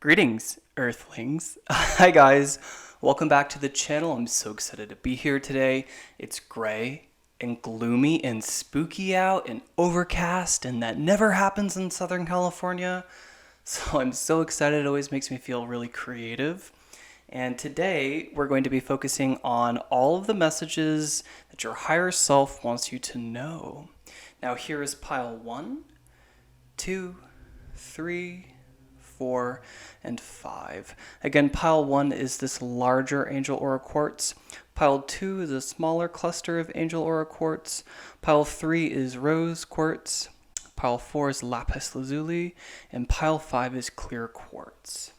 Greetings, Earthlings. Hi, guys. Welcome back to the channel. I'm so excited to be here today. It's gray and gloomy and spooky out and overcast, and that never happens in Southern California. So I'm so excited. It always makes me feel really creative. And today we're going to be focusing on all of the messages that your higher self wants you to know. Now, here is pile 1, 2, 3, 4, and 5. Again, pile 1 is this larger angel aura quartz. Pile 2 is a smaller cluster of angel aura quartz. Pile 3 is rose quartz. Pile 4 is lapis lazuli. And pile 5 is clear quartz.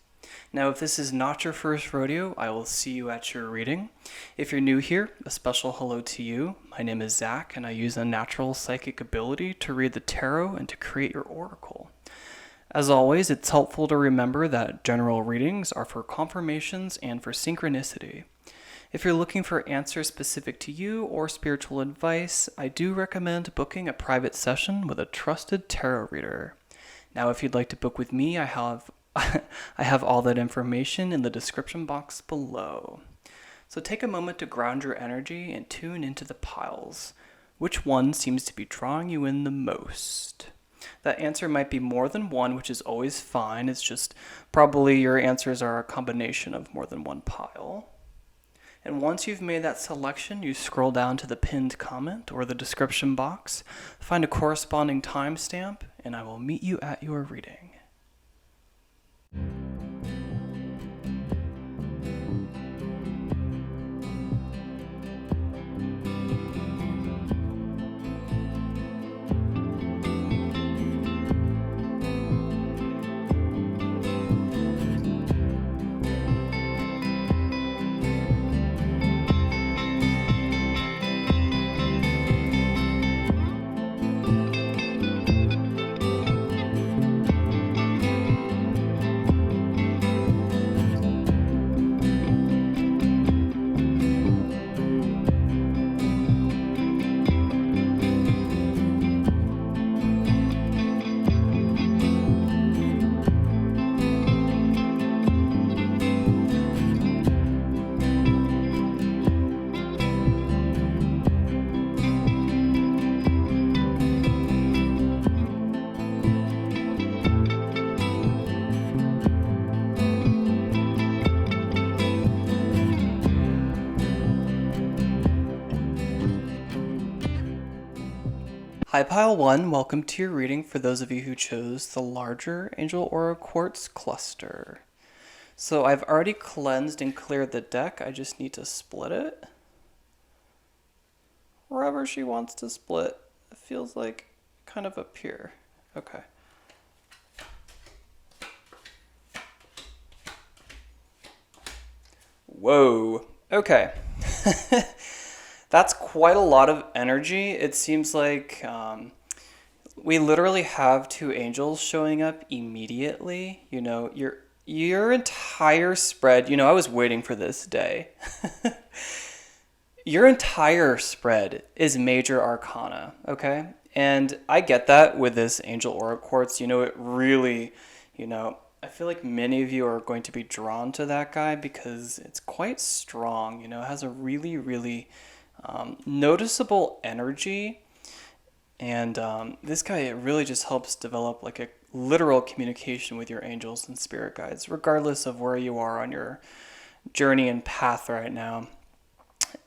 Now, if this is not your first rodeo, I will see you at your reading. If you're new here, a special hello to you. My name is Zac, and I use a natural psychic ability to read the tarot and to create your oracle. As always, it's helpful to remember that general readings are for confirmations and for synchronicity. If you're looking for answers specific to you or spiritual advice, I do recommend booking a private session with a trusted tarot reader. Now, if you'd like to book with me, I have all that information in the description box below. So take a moment to ground your energy and tune into the piles. Which one seems to be drawing you in the most? That answer might be more than one, which is always fine. It's just probably your answers are a combination of more than one pile. And once you've made that selection, you scroll down to the pinned comment or the description box, find a corresponding timestamp, and I will meet you at your reading. Hi, Pile 1. Welcome to your reading for those of you who chose the larger Angel Aura Quartz cluster. So I've already cleansed and cleared the deck. I just need to split it. Wherever she wants to split. It feels like kind of up here. Okay. Whoa. Okay. That's quite a lot of energy. It seems like we literally have two angels showing up immediately. You know, your entire spread, you know, I was waiting for this day. Your entire spread is major arcana, okay? And I get that with this angel aura quartz. You know, it really, I feel like many of you are going to be drawn to that guy because it's quite strong. You know, it has a really, really noticeable energy, and this guy, it really just helps develop like a literal communication with your angels and spirit guides, regardless of where you are on your journey and path right now.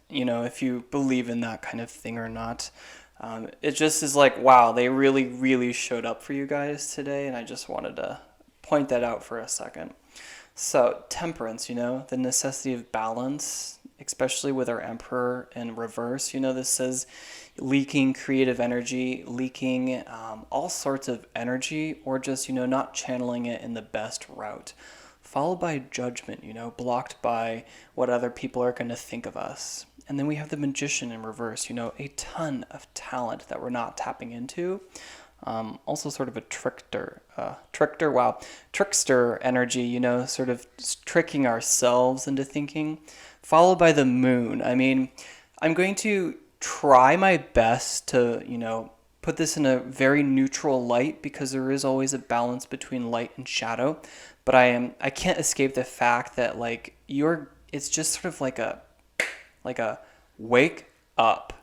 You know, if you believe in that kind of thing or not. It just is like, wow, they really, really showed up for you guys today, and I just wanted to point that out for a second. So, temperance, you know, the necessity of balance, especially with our emperor in reverse. You know, this says leaking creative energy, leaking all sorts of energy, or just, not channeling it in the best route. Followed by judgment, blocked by what other people are going to think of us. And then we have the magician in reverse, a ton of talent that we're not tapping into. Also sort of a trickster energy, sort of tricking ourselves into thinking, followed by the moon. I mean, I'm going to try my best to, put this in a very neutral light because there is always a balance between light and shadow. But I can't escape the fact that like it's just sort of like a wake up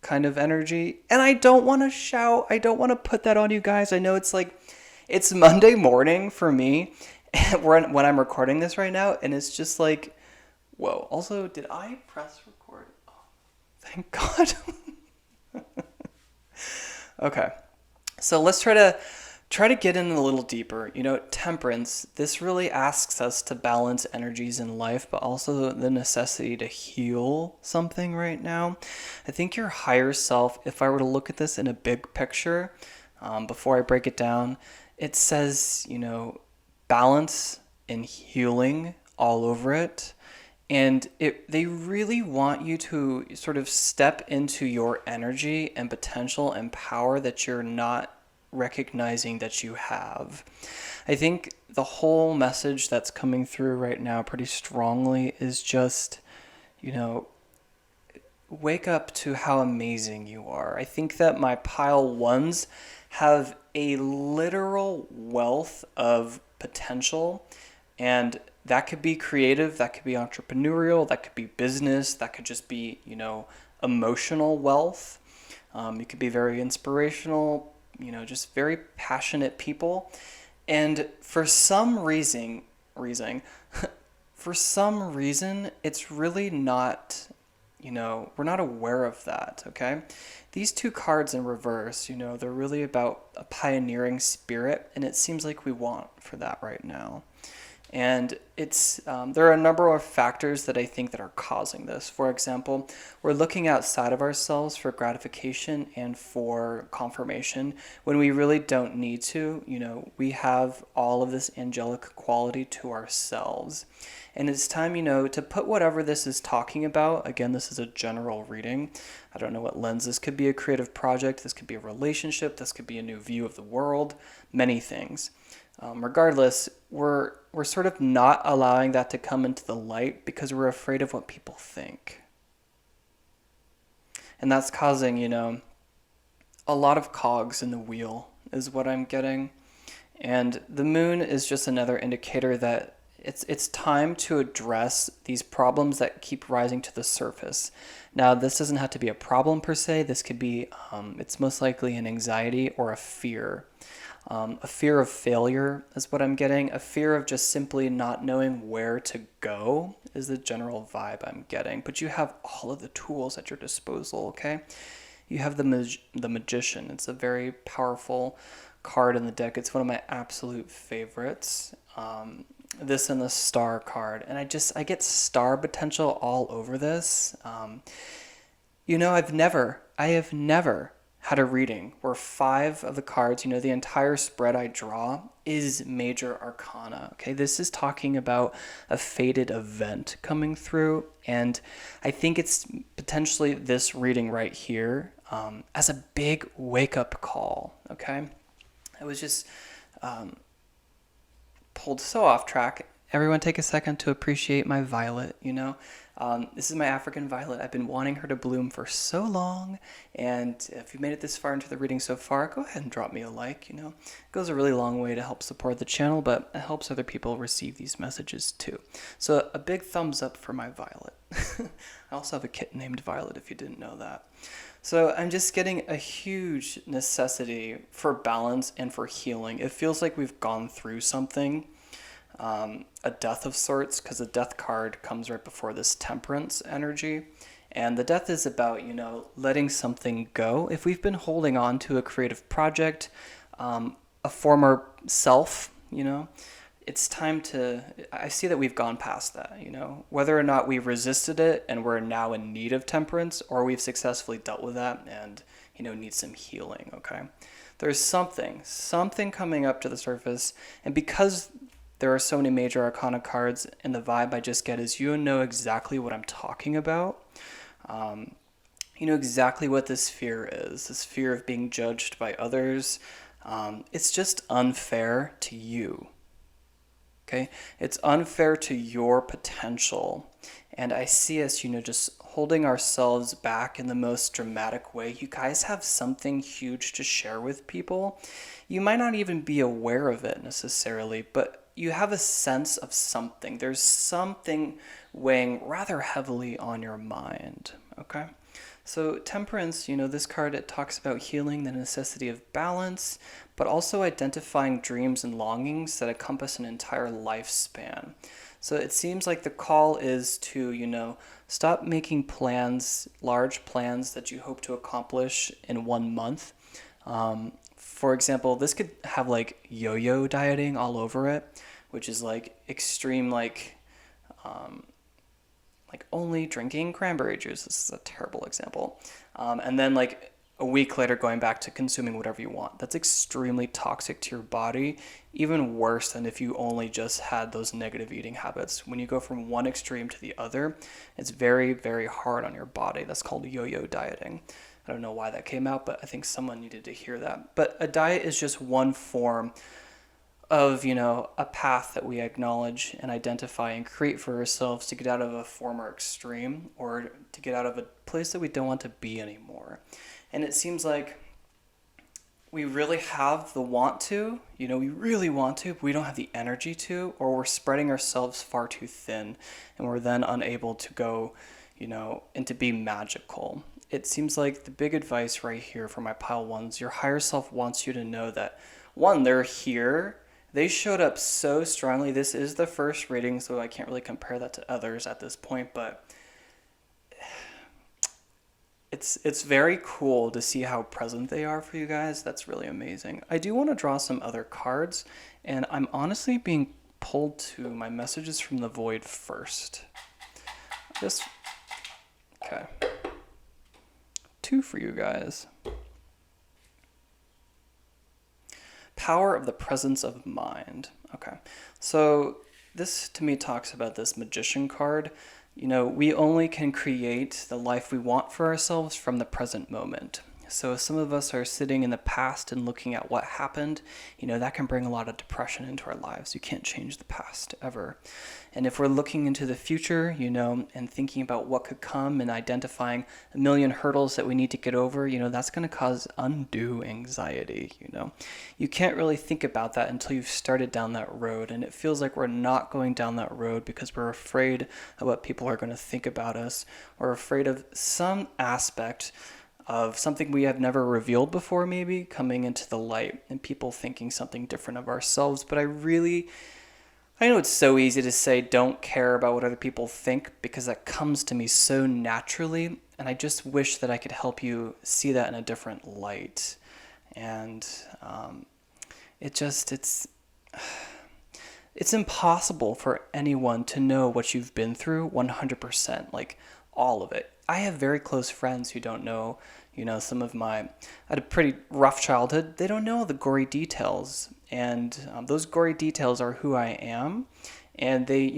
kind of energy. And I don't want to shout. I don't want to put that on you guys. I know it's Monday morning for me when I'm recording this right now, and it's just like, whoa. Also, did I press record? Oh, thank God. Okay. So let's try to get in a little deeper. Temperance, this really asks us to balance energies in life, but also the necessity to heal something right now. I think your higher self, if I were to look at this in a big picture, before I break it down, it says, balance and healing all over it. And they really want you to sort of step into your energy and potential and power that you're not recognizing that you have. I think the whole message that's coming through right now pretty strongly is just, wake up to how amazing you are. I think that my pile ones have a literal wealth of potential, and that could be creative, that could be entrepreneurial, that could be business, that could just be, emotional wealth. You could be very inspirational, just very passionate people. And for some reason, it's really not, we're not aware of that, okay? These two cards in reverse, they're really about a pioneering spirit, and it seems like we want for that right now. And there are a number of factors that I think that are causing this. For example, we're looking outside of ourselves for gratification and for confirmation when we really don't need to. We have all of this angelic quality to ourselves. And it's time, to put whatever this is talking about. Again, this is a general reading. I don't know what lens. This could be a creative project. This could be a relationship. This could be a new view of the world. Many things. Regardless, we're sort of not allowing that to come into the light because we're afraid of what people think. And that's causing, a lot of cogs in the wheel is what I'm getting. And the moon is just another indicator that it's time to address these problems that keep rising to the surface. Now, this doesn't have to be a problem per se. This could be, it's most likely an anxiety or a fear. A fear of failure is what I'm getting. A fear of just simply not knowing where to go is the general vibe I'm getting. But you have all of the tools at your disposal, okay? You have the Magician. It's a very powerful card in the deck. It's one of my absolute favorites. This and the Star card. And I get star potential all over this. I have never had a reading where 5 of the cards, the entire spread I draw is major arcana. Okay, this is talking about a fated event coming through, and I think it's potentially this reading right here as a big wake-up call. Okay, I was just pulled so off track. Everyone take a second to appreciate my violet, This is my African violet. I've been wanting her to bloom for so long, and if you've made it this far into the reading so far, go ahead and drop me a like, It goes a really long way to help support the channel, but it helps other people receive these messages too. So a big thumbs up for my violet. I also have a kitten named Violet, if you didn't know that. So I'm just getting a huge necessity for balance and for healing. It feels like we've gone through something. A death of sorts, because the death card comes right before this temperance energy. And the death is about, letting something go. If we've been holding on to a creative project, a former self, it's time to, I see that we've gone past that, whether or not we resisted it and we're now in need of temperance, or we've successfully dealt with that and, need some healing, okay? There's something coming up to the surface, and because there are so many major arcana cards, and the vibe I just get is you know exactly what I'm talking about. You know exactly what this fear is, this fear of being judged by others. It's just unfair to you. Okay, it's unfair to your potential. And I see us, just holding ourselves back in the most dramatic way. You guys have something huge to share with people. You might not even be aware of it necessarily, but you have a sense of something. There's something weighing rather heavily on your mind. Okay? So, temperance, this card, it talks about healing, the necessity of balance, but also identifying dreams and longings that encompass an entire lifespan. So, it seems like the call is to, stop making plans, large plans that you hope to accomplish in 1 month. For example, this could have like yo-yo dieting all over it, which is like extreme, like only drinking cranberry juice. This is a terrible example. And then like a week later going back to consuming whatever you want. That's extremely toxic to your body, even worse than if you only just had those negative eating habits. When you go from one extreme to the other, it's very, very hard on your body. That's called yo-yo dieting. I don't know why that came out, but I think someone needed to hear that. But a diet is just one form of, a path that we acknowledge and identify and create for ourselves to get out of a former extreme or to get out of a place that we don't want to be anymore. And it seems like we really have the want to, we really want to, but we don't have the energy to, or we're spreading ourselves far too thin and we're then unable to go, and to be magical. It seems like the big advice right here for my pile ones, your higher self wants you to know that, one, they're here. They showed up so strongly. This is the first reading, so I can't really compare that to others at this point, but it's very cool to see how present they are for you guys. That's really amazing. I do want to draw some other cards, and I'm honestly being pulled to my messages from the void first. Okay. 2 for you guys. Power of the presence of mind. Okay, so this to me talks about this magician card. We only can create the life we want for ourselves from the present moment. So if some of us are sitting in the past and looking at what happened, that can bring a lot of depression into our lives. You can't change the past ever. And if we're looking into the future, and thinking about what could come and identifying a million hurdles that we need to get over, that's going to cause undue anxiety, You can't really think about that until you've started down that road. And it feels like we're not going down that road because we're afraid of what people are going to think about us. We're afraid of some aspect of something we have never revealed before, maybe coming into the light and people thinking something different of ourselves. But I know it's so easy to say don't care about what other people think because that comes to me so naturally. And I just wish that I could help you see that in a different light. And it's impossible for anyone to know what you've been through 100%, like all of it. I have very close friends who don't know, I had a pretty rough childhood. They don't know the gory details. And those gory details are who I am. And they,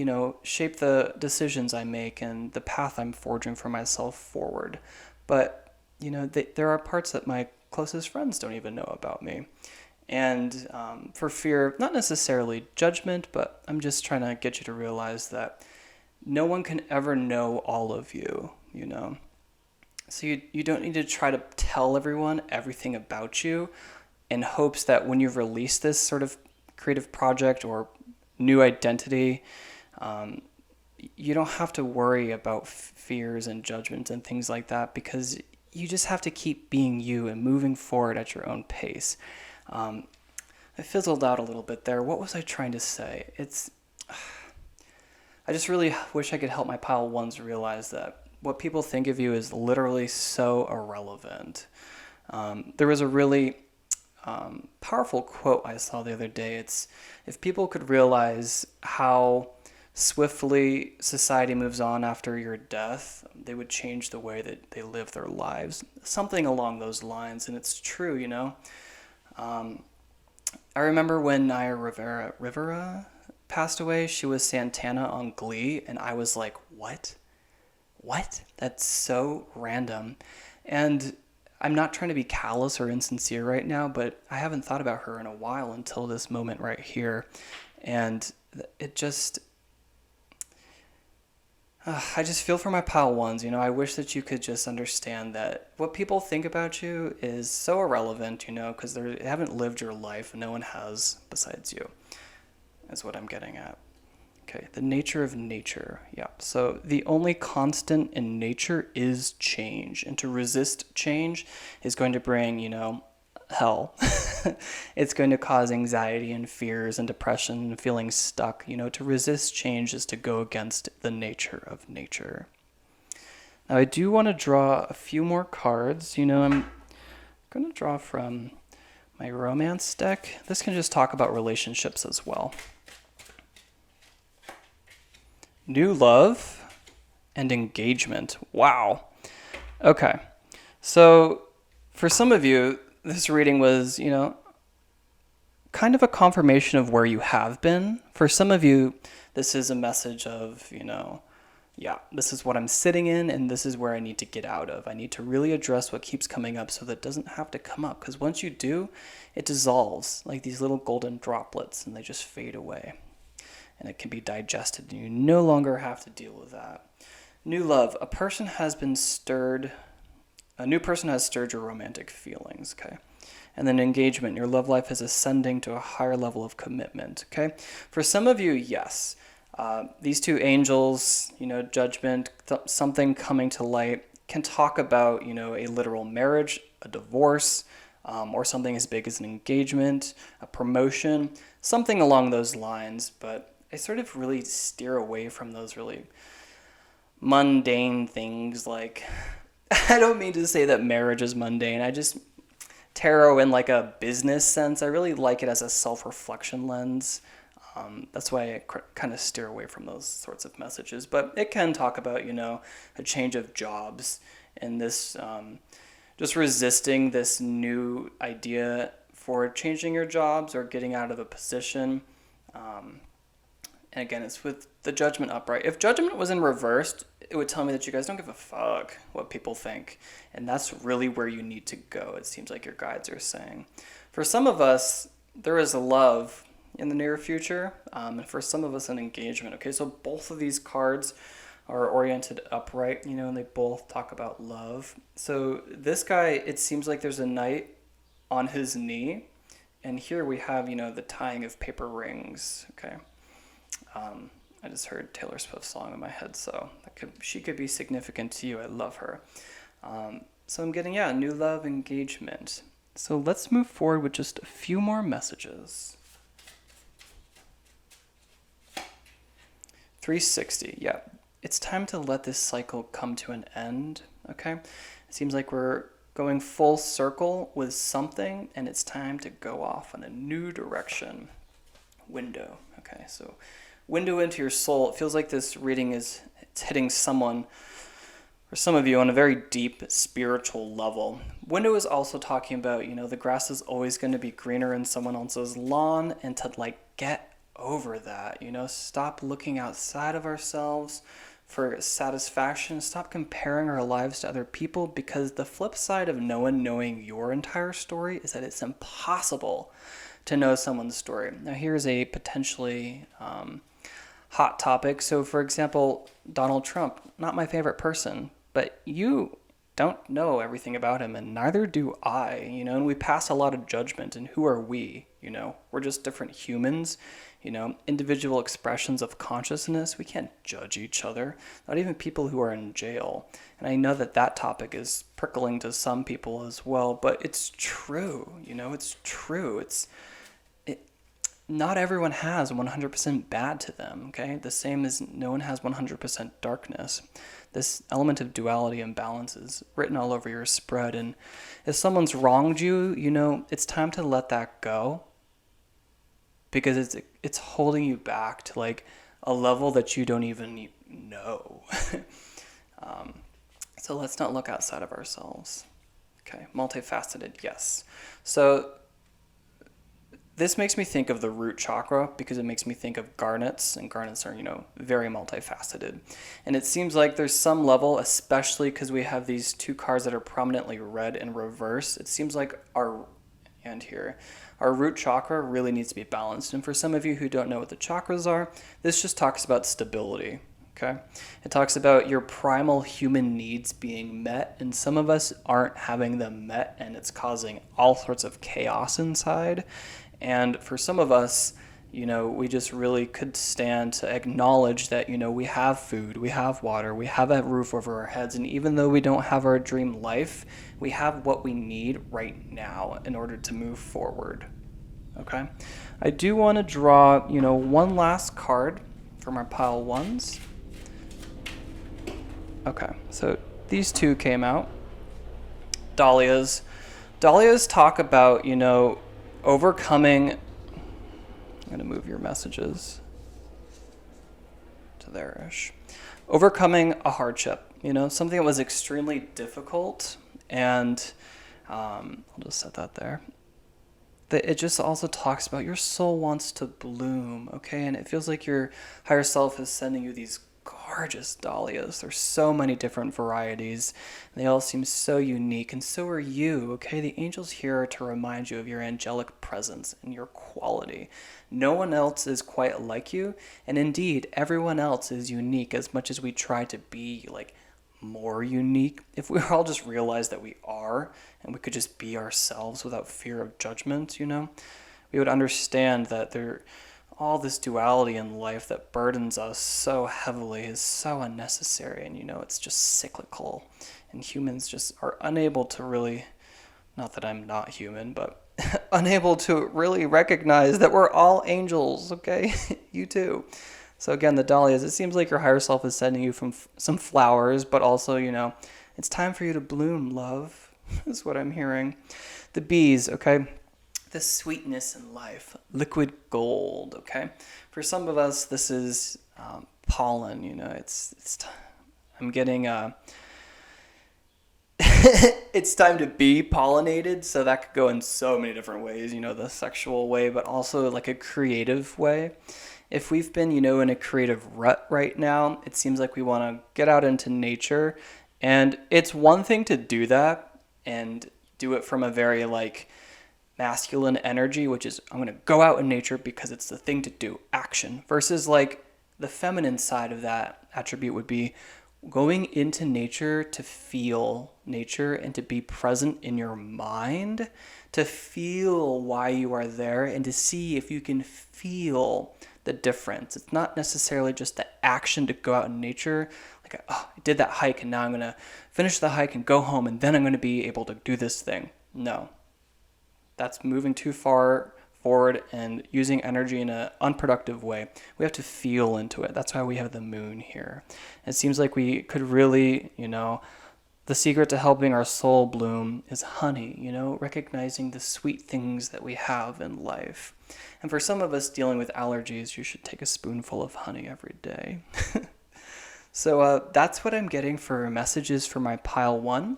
shape the decisions I make and the path I'm forging for myself forward. But, there are parts that my closest friends don't even know about me. And for fear, not necessarily judgment, but I'm just trying to get you to realize that no one can ever know all of you, So you don't need to try to tell everyone everything about you in hopes that when you've released this sort of creative project or new identity, you don't have to worry about fears and judgments and things like that because you just have to keep being you and moving forward at your own pace. I fizzled out a little bit there. What was I trying to say? I just really wish I could help my pile ones realize that what people think of you is literally so irrelevant. There was a really powerful quote I saw the other day. It's, if people could realize how swiftly society moves on after your death, they would change the way that they live their lives. Something along those lines, and it's true, I remember when Naya Rivera passed away. She was Santana on Glee, and I was like, what? That's so random. And I'm not trying to be callous or insincere right now, but I haven't thought about her in a while until this moment right here. And it just, I just feel for my pile ones. I wish that you could just understand that what people think about you is so irrelevant, because they haven't lived your life. No one has besides you, is what I'm getting at. Okay, the nature of nature. Yeah, so the only constant in nature is change. And to resist change is going to bring, hell. It's going to cause anxiety and fears and depression and feeling stuck. To resist change is to go against the nature of nature. Now, I do want to draw a few more cards. I'm going to draw from my romance deck. This can just talk about relationships as well. New love and engagement. Wow. Okay. So for some of you, this reading was, kind of a confirmation of where you have been. For some of you, this is a message of, this is what I'm sitting in and this is where I need to get out of. I need to really address what keeps coming up so that it doesn't have to come up. Because once you do, it dissolves like these little golden droplets and they just fade away. And it can be digested and you no longer have to deal with that. New love. A new person has stirred your romantic feelings, okay? And then engagement. Your love life is ascending to a higher level of commitment, okay? For some of you, yes. These two angels, judgment, something coming to light, can talk about, a literal marriage, a divorce, or something as big as an engagement, a promotion, something along those lines. But I sort of really steer away from those really mundane things. Like, I don't mean to say that marriage is mundane. I just tarot in like a business sense. I really like it as a self-reflection lens. That's why I kind of steer away from those sorts of messages. But it can talk about, a change of jobs and this, just resisting this new idea for changing your jobs or getting out of a position. And again, it's with the judgment upright. If judgment was in reversed, it would tell me that you guys don't give a fuck what people think. And that's really where you need to go, it seems like your guides are saying. For some of us, there is a love in the near future. And for some of us, an engagement. Okay, so both of these cards are oriented upright, and they both talk about love. So this guy, it seems like there's a knight on his knee. And here we have, the tying of paper rings, okay? I just heard Taylor Swift's song in my head, so she could be significant to you. I love her. So I'm getting, new love, engagement. So let's move forward with just a few more messages. 360, yeah. It's time to let this cycle come to an end, okay? It seems like we're going full circle with something, and it's time to go off in a new direction. Window, okay, so window into your soul. It feels like this reading it's hitting someone, or some of you, on a very deep spiritual level. Window is also talking about, the grass is always going to be greener in someone else's lawn, and to get over that, stop looking outside of ourselves for satisfaction. Stop comparing our lives to other people, because the flip side of no one knowing your entire story is that it's impossible to know someone's story. Now here's a potentially hot topic. So for example, Donald Trump, not my favorite person, but you don't know everything about him, and neither do I, and we pass a lot of judgment. And who are we? We're just different humans, individual expressions of consciousness. We can't judge each other, not even people who are in jail. And I know that topic is prickling to some people as well, but it's true, it's true. Not everyone has 100% bad to them, okay? The same as no one has 100% darkness. This element of duality and balance is written all over your spread. And if someone's wronged you, it's time to let that go, because it's holding you back to a level that you don't even know. So let's not look outside of ourselves. Okay, multifaceted, yes. So this makes me think of the root chakra, because it makes me think of garnets, and garnets are, very multifaceted. And it seems like there's some level, especially because we have these two cards that are prominently red in reverse, it seems like our our root chakra really needs to be balanced. And for some of you who don't know what the chakras are, this just talks about stability. Okay? It talks about your primal human needs being met, and some of us aren't having them met, and it's causing all sorts of chaos inside. And for some of us, we just really could stand to acknowledge that, we have food, we have water, we have a roof over our heads, and even though we don't have our dream life, we have what we need right now in order to move forward. Okay? I do want to draw, one last card from our pile ones. Okay, so these two came out. Dahlias. Dahlias talk about, overcoming. I'm going to move your messages to there-ish. Overcoming a hardship, something that was extremely difficult, and I'll just set that there. It just also talks about your soul wants to bloom, okay? And it feels like your higher self is sending you these gorgeous dahlias. There's so many different varieties. They all seem so unique, and so are you, okay? The angels here are to remind you of your angelic presence and your quality. No one else is quite like you, and indeed, everyone else is unique as much as we try to be, more unique. If we all just realized that we are, and we could just be ourselves without fear of judgment, we would understand that all this duality in life that burdens us so heavily is so unnecessary, and it's just cyclical, and humans just are unable to really, not that I'm not human, but unable to really recognize that we're all angels, okay? You too. So again, the dahlias, it seems like your higher self is sending you from some flowers, but also, it's time for you to bloom, love, is what I'm hearing. The bees, okay? The sweetness in life, liquid gold, okay? For some of us, this is pollen, I'm getting, it's time to be pollinated, so that could go in so many different ways, the sexual way, but also like a creative way. If we've been, in a creative rut right now, it seems like we want to get out into nature, and it's one thing to do that and do it from a very, masculine energy, which is I'm going to go out in nature because it's the thing to do, action, versus the feminine side of that attribute would be going into nature to feel nature and to be present in your mind, to feel why you are there and to see if you can feel the difference. It's not necessarily just the action to go out in nature, I did that hike and now I'm going to finish the hike and go home and then I'm going to be able to do this thing. No. That's moving too far forward and using energy in an unproductive way. We have to feel into it. That's why we have the moon here. It seems like we could really, the secret to helping our soul bloom is honey, recognizing the sweet things that we have in life. And for some of us dealing with allergies, you should take a spoonful of honey every day. So that's what I'm getting for messages for my pile one.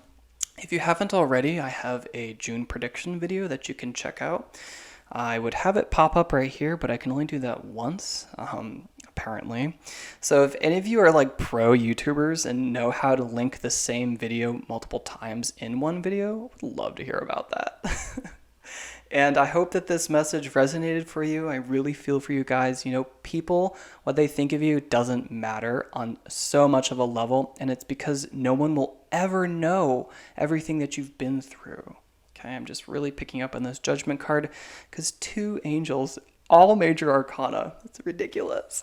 If you haven't already, I have a June prediction video that you can check out. I would have it pop up right here, but I can only do that once, apparently. So if any of you are pro YouTubers and know how to link the same video multiple times in one video, I would love to hear about that. And I hope that this message resonated for you. I really feel for you guys. People, what they think of you doesn't matter on so much of a level, and it's because no one will ever know everything that you've been through. Okay, I'm just really picking up on this judgment card because 2 angels, all major arcana. It's ridiculous.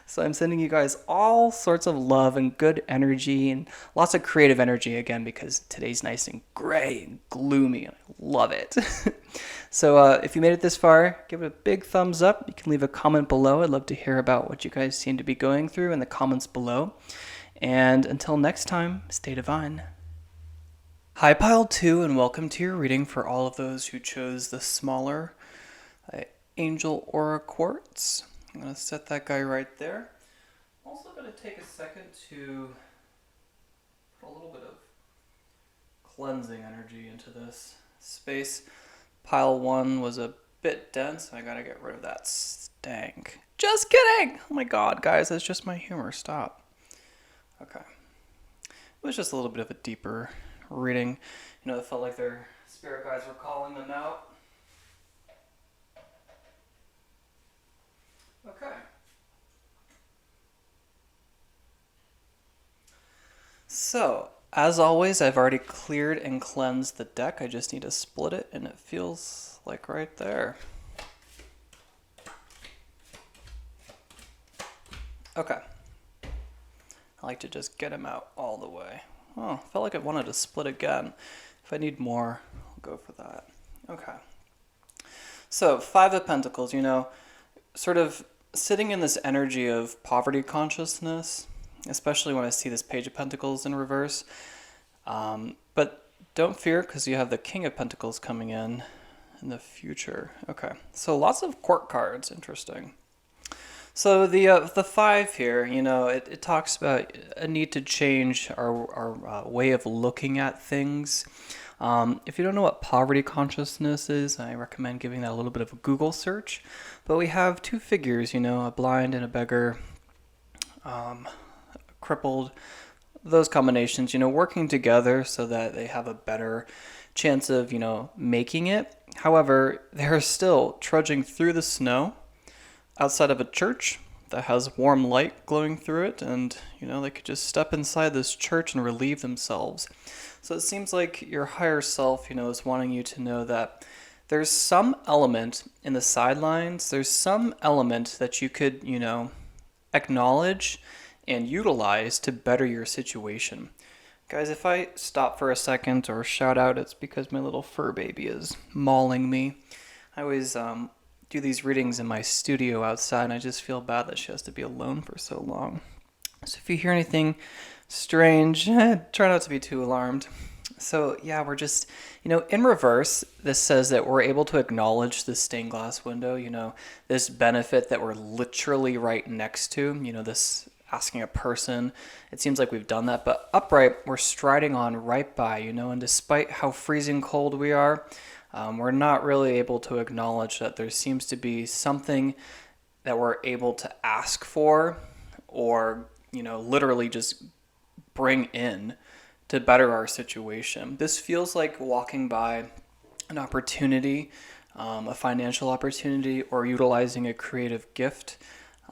So I'm sending you guys all sorts of love and good energy and lots of creative energy again because today's nice and gray and gloomy and I love it. So if you made it this far, give it a big thumbs up. You can leave a comment below. I'd love to hear about what you guys seem to be going through in the comments below. And until next time, stay divine. Hi Pile 2 and welcome to your reading for all of those who chose the smaller Angel Aura Quartz. I'm going to set that guy right there. I'm also going to take a second to put a little bit of cleansing energy into this space. Pile 1 was a bit dense. I got to get rid of that stank. Just kidding! Oh my god, guys, that's just my humor. Stop. Okay. It was just a little bit of a deeper reading. It felt like their spirit guides were calling them out. Okay. So, as always, I've already cleared and cleansed the deck. I just need to split it, and it feels like right there. Okay. I like to just get him out all the way. Oh, felt like I wanted to split again. If I need more, I'll go for that. Okay. So, Five of Pentacles, sort of sitting in this energy of poverty consciousness, especially when I see this Page of Pentacles in reverse. But don't fear, because you have the King of Pentacles coming in the future. Okay, so lots of court cards. Interesting. So the five here, it talks about a need to change our way of looking at things. If you don't know what poverty consciousness is, I recommend giving that a little bit of a Google search. But we have two figures, a blind and a beggar, crippled, those combinations, working together so that they have a better chance of, making it. However, they're still trudging through the snow outside of a church that has warm light glowing through it, and they could just step inside this church and relieve themselves. So it seems like your higher self, is wanting you to know that there's some element in the sidelines, there's some element that you could, acknowledge and utilize to better your situation. Guys, if I stop for a second or shout out, it's because my little fur baby is mauling me. I always do these readings in my studio outside, and I just feel bad that she has to be alone for so long. So if you hear anything strange, try not to be too alarmed. So yeah, we're just, in reverse, this says that we're able to acknowledge the stained glass window, this benefit that we're literally right next to, this asking a person. It seems like we've done that, but upright, we're striding on right by, and despite how freezing cold we are, we're not really able to acknowledge that there seems to be something that we're able to ask for or, literally just bring in to better our situation. This feels like walking by an opportunity, a financial opportunity, or utilizing a creative gift.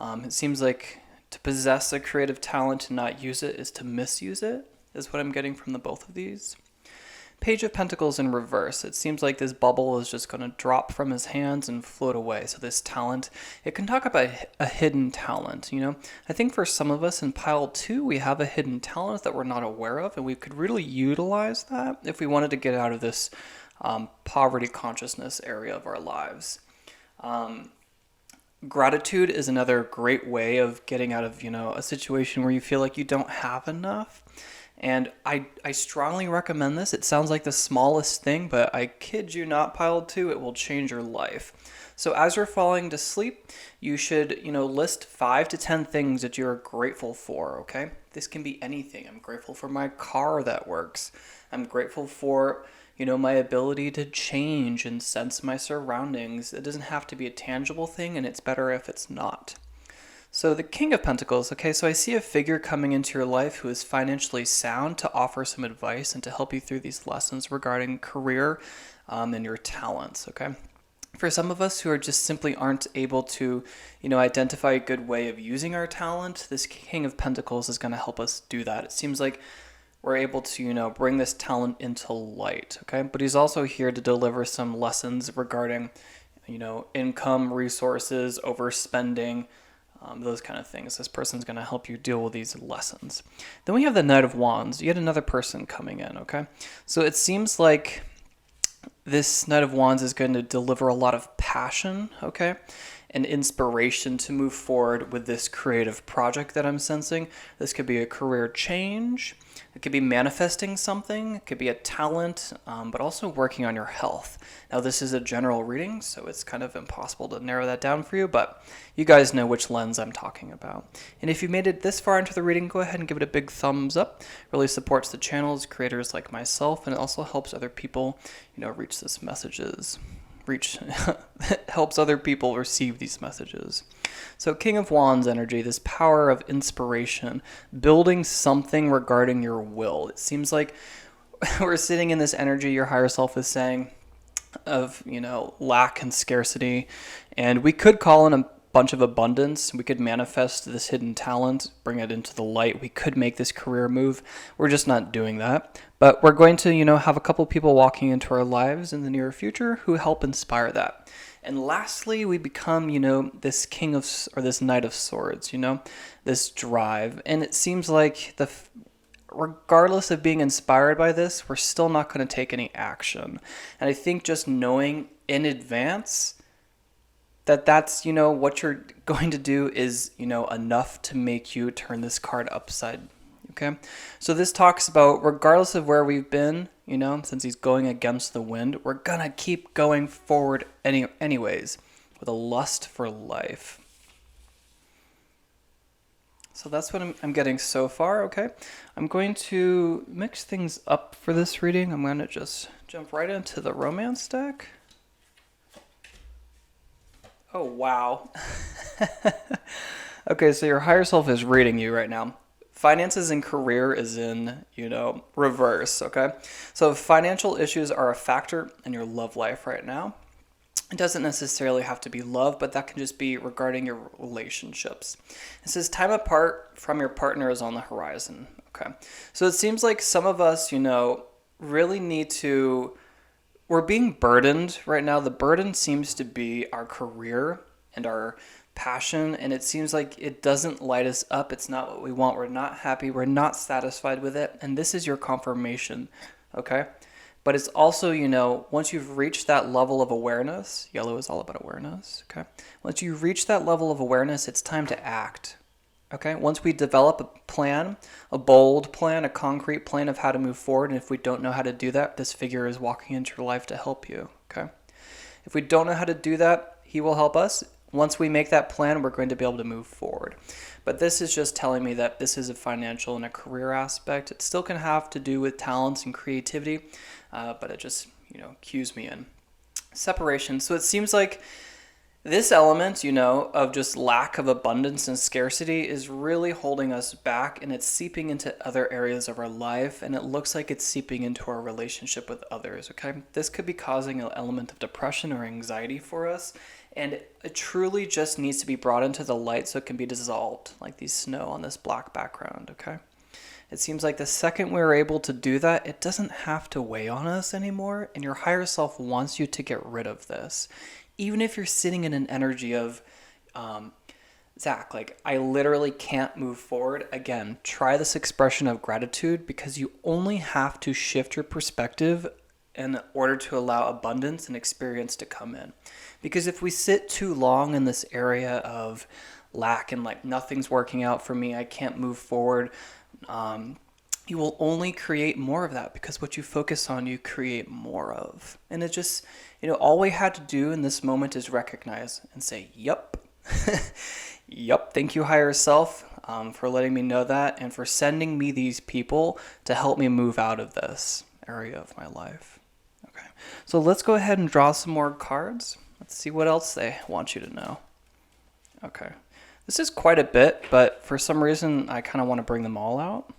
It seems like to possess a creative talent and not use it is to misuse it, is what I'm getting from the both of these. Page of Pentacles in reverse. It seems like this bubble is just going to drop from his hands and float away. So this talent, it can talk about a hidden talent, I think for some of us in pile 2, we have a hidden talent that we're not aware of, and we could really utilize that if we wanted to get out of this poverty consciousness area of our lives. Gratitude is another great way of getting out of, a situation where you feel like you don't have enough. And I strongly recommend this. It sounds like the smallest thing, but I kid you not, pile 2, it will change your life. So as you're falling to sleep, you should, list 5 to 10 things that you're grateful for, okay? This can be anything. I'm grateful for my car that works. I'm grateful for, my ability to change and sense my surroundings. It doesn't have to be a tangible thing, and it's better if it's not. So the King of Pentacles, okay, so I see a figure coming into your life who is financially sound to offer some advice and to help you through these lessons regarding career and your talents, okay? For some of us who are just simply aren't able to, identify a good way of using our talent, this King of Pentacles is going to help us do that. It seems like we're able to, bring this talent into light, okay? But he's also here to deliver some lessons regarding, income, resources, overspending, those kind of things. This person's going to help you deal with these lessons. Then we have the Knight of Wands, yet another person coming in, okay? So it seems like this Knight of Wands is going to deliver a lot of passion, okay? And inspiration to move forward with this creative project that I'm sensing. This could be a career change. It could be manifesting something. It could be a talent, but also working on your health. Now, this is a general reading, so it's kind of impossible to narrow that down for you, but you guys know which lens I'm talking about. And if you made it this far into the reading, go ahead and give it a big thumbs up. It really supports the channel's creators like myself, and it also helps other people, reach this messages. Helps other people receive these messages. So King of Wands energy, this power of inspiration, building something regarding your will. It seems like we're sitting in this energy your higher self is saying of, lack and scarcity. And we could call in bunch of abundance. We could manifest this hidden talent, bring it into the light. We could make this career move. We're just not doing that. But we're going to, have a couple people walking into our lives in the near future who help inspire that. And lastly, we become, this king of, or this knight of swords, this drive. And it seems like regardless of being inspired by this, we're still not going to take any action. And I think just knowing in advance that's, what you're going to do is, enough to make you turn this card upside. Okay. So this talks about regardless of where we've been, since he's going against the wind, we're going to keep going forward anyways with a lust for life. So that's what I'm getting so far, okay? I'm going to mix things up for this reading. I'm going to just jump right into the romance deck. Oh, wow. Okay, so your higher self is reading you right now. Finances and career is in, reverse, okay? So financial issues are a factor in your love life right now. It doesn't necessarily have to be love, but that can just be regarding your relationships. It says time apart from your partner is on the horizon. Okay. So it seems like some of us, really need to, we're being burdened right now. The burden seems to be our career and our passion, and it seems like it doesn't light us up. It's not what we want. We're not happy. We're not satisfied with it. And this is your confirmation. Okay. But it's also, once you've reached that level of awareness, yellow is all about awareness, okay? Once you reach that level of awareness, it's time to act, okay? Once we develop a plan, a bold plan, a concrete plan of how to move forward, and if we don't know how to do that, this figure is walking into your life to help you, okay? If we don't know how to do that, he will help us. Once we make that plan, we're going to be able to move forward. But this is just telling me that this is a financial and a career aspect. It still can have to do with talents and creativity, but it just, cues me in. Separation. So it seems like this element, of just lack of abundance and scarcity is really holding us back, and it's seeping into other areas of our life, and it looks like it's seeping into our relationship with others, okay? This could be causing an element of depression or anxiety for us, and it truly just needs to be brought into the light so it can be dissolved, like the snow on this black background, okay? It seems like the second we're able to do that, it doesn't have to weigh on us anymore, and your higher self wants you to get rid of this. Even if you're sitting in an energy of, Zach, I literally can't move forward. Again, try this expression of gratitude, because you only have to shift your perspective in order to allow abundance and experience to come in. Because if we sit too long in this area of lack and nothing's working out for me, I can't move forward, you will only create more of that, because what you focus on, you create more of. And it just, all we had to do in this moment is recognize and say, yep, yep, thank you, higher self, for letting me know that and for sending me these people to help me move out of this area of my life. Okay, so let's go ahead and draw some more cards. Let's see what else they want you to know. Okay. This is quite a bit, but for some reason, I kind of want to bring them all out.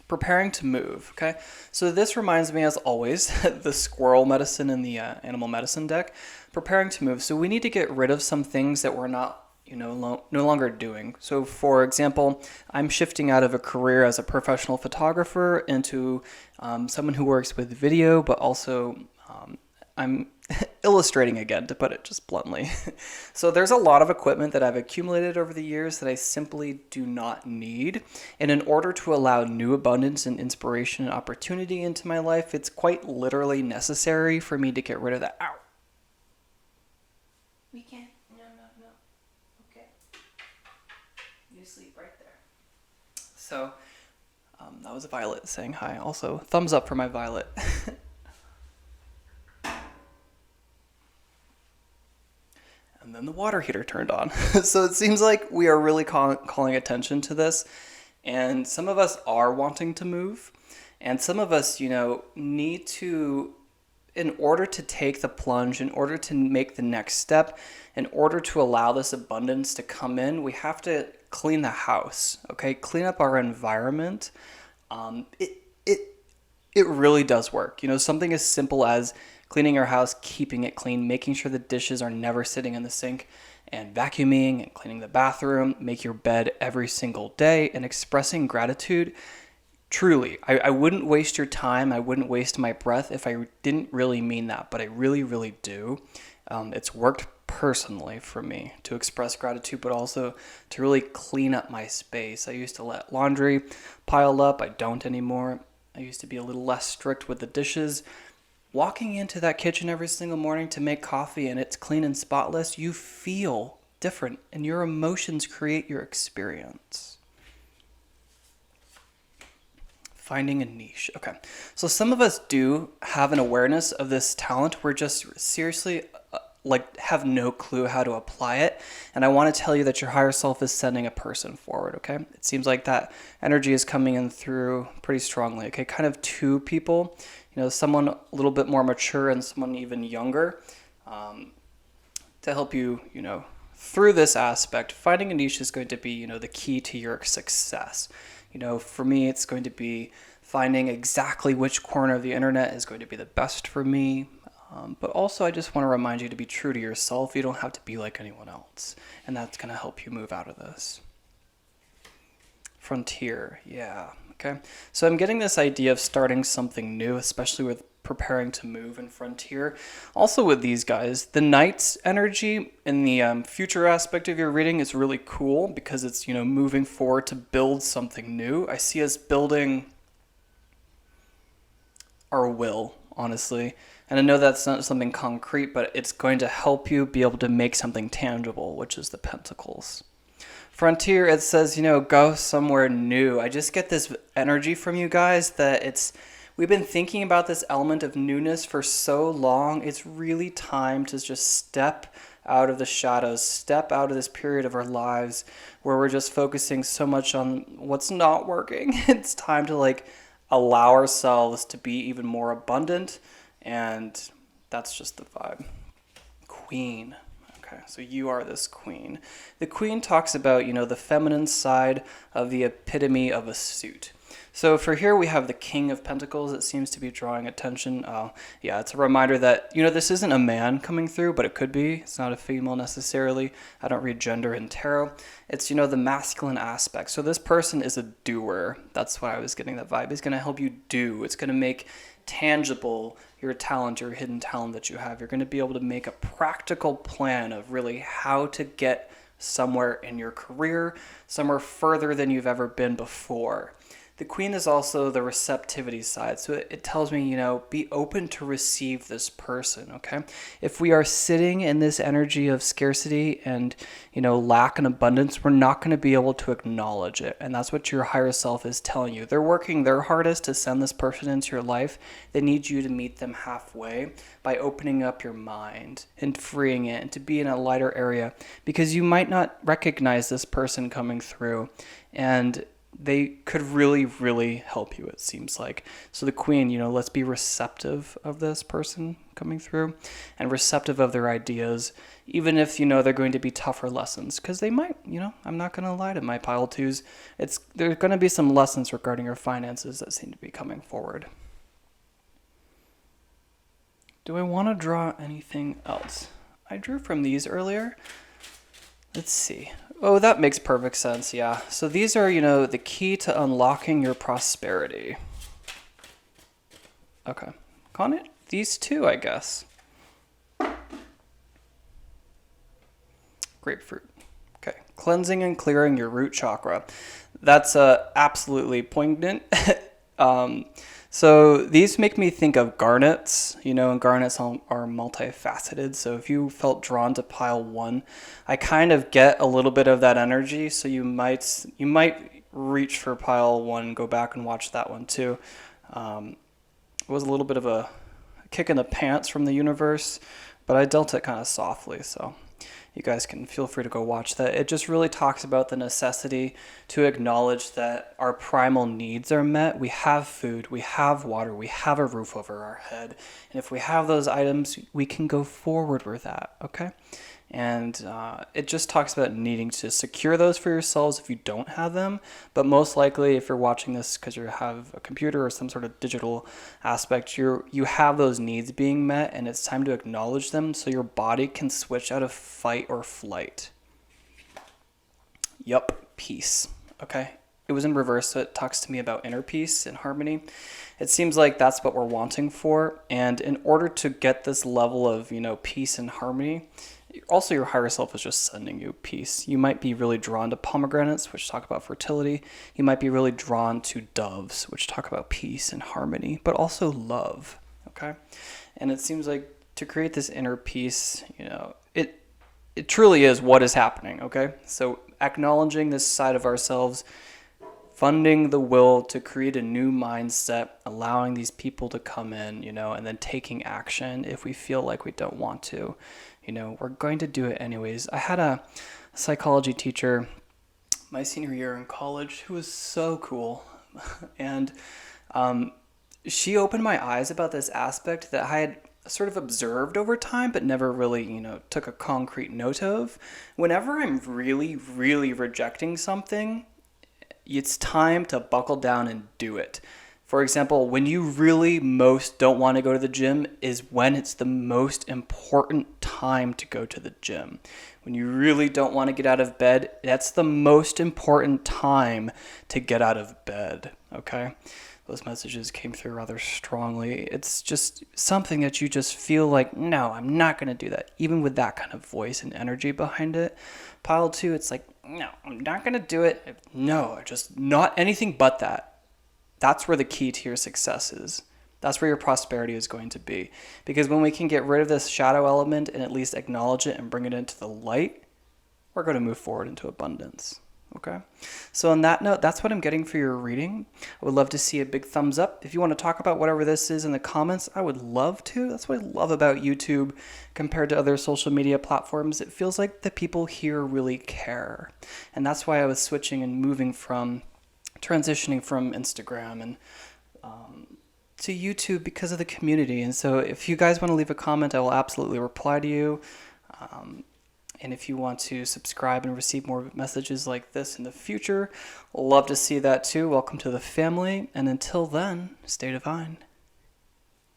Preparing to move, okay? So this reminds me, as always, the squirrel medicine in the animal medicine deck. Preparing to move. So we need to get rid of some things that we're not, no longer doing. So for example, I'm shifting out of a career as a professional photographer into someone who works with video, but also I'm illustrating again, to put it just bluntly. So there's a lot of equipment that I've accumulated over the years that I simply do not need. And in order to allow new abundance and inspiration and opportunity into my life, it's quite literally necessary for me to get rid of that. Ow. We can't. No. Okay. You sleep right there. So that was Violet saying hi. Also, thumbs up for my Violet. And then the water heater turned on. So it seems like we are really calling attention to this. And some of us are wanting to move. And some of us, need to, in order to take the plunge, in order to make the next step, in order to allow this abundance to come in, we have to clean the house, okay? Clean up our environment. It really does work. Something as simple as cleaning your house, keeping it clean, making sure the dishes are never sitting in the sink. and vacuuming and cleaning the bathroom, make your bed every single day, and expressing gratitude. Truly, I wouldn't waste your time. I wouldn't waste my breath if I didn't really mean that, but I really, really do. It's worked personally for me to express gratitude, but also to really clean up my space. I used to let laundry pile up. I don't anymore. I used to be a little less strict with the dishes. Walking into that kitchen every single morning to make coffee and it's clean and spotless, you feel different and your emotions create your experience. Finding a niche. Okay. So some of us do have an awareness of this talent. We're just seriously have no clue how to apply it. And I want to tell you that your higher self is sending a person forward. Okay. It seems like that energy is coming in through pretty strongly. Okay. Kind of two people, someone a little bit more mature and someone even younger, to help you, through this aspect. Finding a niche is going to be, the key to your success. For me, it's going to be finding exactly which corner of the internet is going to be the best for me. But also, I just want to remind you to be true to yourself. You don't have to be like anyone else. And that's going to help you move out of this. Frontier. Yeah. Okay. So I'm getting this idea of starting something new, especially with preparing to move in Frontier. Also with these guys, the Knight's energy in the future aspect of your reading is really cool because it's, moving forward to build something new. I see us building our will, honestly. And I know that's not something concrete, but it's going to help you be able to make something tangible, which is the Pentacles. Frontier, it says, go somewhere new. I just get this energy from you guys that we've been thinking about this element of newness for so long. It's really time to just step out of the shadows, step out of this period of our lives where we're just focusing so much on what's not working. It's time to allow ourselves to be even more abundant. And that's just the vibe. Queen. Okay, so you are this queen. The queen talks about, the feminine side of the epitome of a suit. So for here we have the King of Pentacles. It seems to be drawing attention. It's a reminder that, this isn't a man coming through, but it could be. It's not a female necessarily. I don't read gender in tarot. It's, the masculine aspect. So this person is a doer. That's why I was getting that vibe. It's going to help you do. It's going to make tangible your talent, your hidden talent that you have. You're going to be able to make a practical plan of really how to get somewhere in your career, somewhere further than you've ever been before. The queen is also the receptivity side. So it tells me, be open to receive this person, okay? If we are sitting in this energy of scarcity and, lack and abundance, we're not going to be able to acknowledge it. And that's what your higher self is telling you. They're working their hardest to send this person into your life. They need you to meet them halfway by opening up your mind and freeing it and to be in a lighter area because you might not recognize this person coming through. And they could really, really help you, it seems like. So the queen, let's be receptive of this person coming through and receptive of their ideas, even if, they're going to be tougher lessons. Because they might, I'm not going to lie to my pile twos. There's going to be some lessons regarding your finances that seem to be coming forward. Do I want to draw anything else? I drew from these earlier. Let's see. Oh, that makes perfect sense, yeah. So these are, the key to unlocking your prosperity. Okay. Con it? These two, I guess. Grapefruit. Okay. Cleansing and clearing your root chakra. That's absolutely poignant. So these make me think of garnets, and garnets are multifaceted. So if you felt drawn to pile one, I kind of get a little bit of that energy. So you might reach for pile one, go back and watch that one too. It was a little bit of a kick in the pants from the universe, but I dealt it kind of softly. So you guys can feel free to go watch that. It just really talks about the necessity to acknowledge that our primal needs are met. We have food, we have water, we have a roof over our head. And if we have those items, we can go forward with that, okay? And it just talks about needing to secure those for yourselves if you don't have them. But most likely, if you're watching this because you have a computer or some sort of digital aspect, you have those needs being met, and it's time to acknowledge them so your body can switch out of fight or flight. Yup, peace. Okay. It was in reverse, so it talks to me about inner peace and harmony. It seems like that's what we're wanting for. And in order to get this level of, peace and harmony, also your higher self is just sending you peace. You might be really drawn to pomegranates, which talk about fertility. You might be really drawn to doves, which talk about peace and harmony, but also love. Okay. And it seems like to create this inner peace, it truly is what is happening. Okay. So acknowledging this side of ourselves, funding the will to create a new mindset, allowing these people to come in, and then taking action if we feel like we don't want to. We're going to do it anyways. I had a psychology teacher my senior year in college who was so cool. And she opened my eyes about this aspect that I had sort of observed over time, but never really, took a concrete note of. Whenever I'm really, really rejecting something, it's time to buckle down and do it. For example, when you really most don't want to go to the gym is when it's the most important time to go to the gym. When you really don't want to get out of bed, that's the most important time to get out of bed, okay? Those messages came through rather strongly. It's just something that you just feel like, no, I'm not going to do that. Even with that kind of voice and energy behind it. Pile 2, it's like, no, I'm not going to do it. No, just not anything but that. That's where the key to your success is. That's where your prosperity is going to be. Because when we can get rid of this shadow element and at least acknowledge it and bring it into the light, we're going to move forward into abundance. Okay? So on that note, that's what I'm getting for your reading. I would love to see a big thumbs up. If you want to talk about whatever this is in the comments, I would love to. That's what I love about YouTube compared to other social media platforms. It feels like the people here really care. And that's why I was transitioning from Instagram and to YouTube because of the community. And so if you guys want to leave a comment, I will absolutely reply to you. And if you want to subscribe and receive more messages like this in the future, love to see that too. Welcome to the family. And until then, stay divine.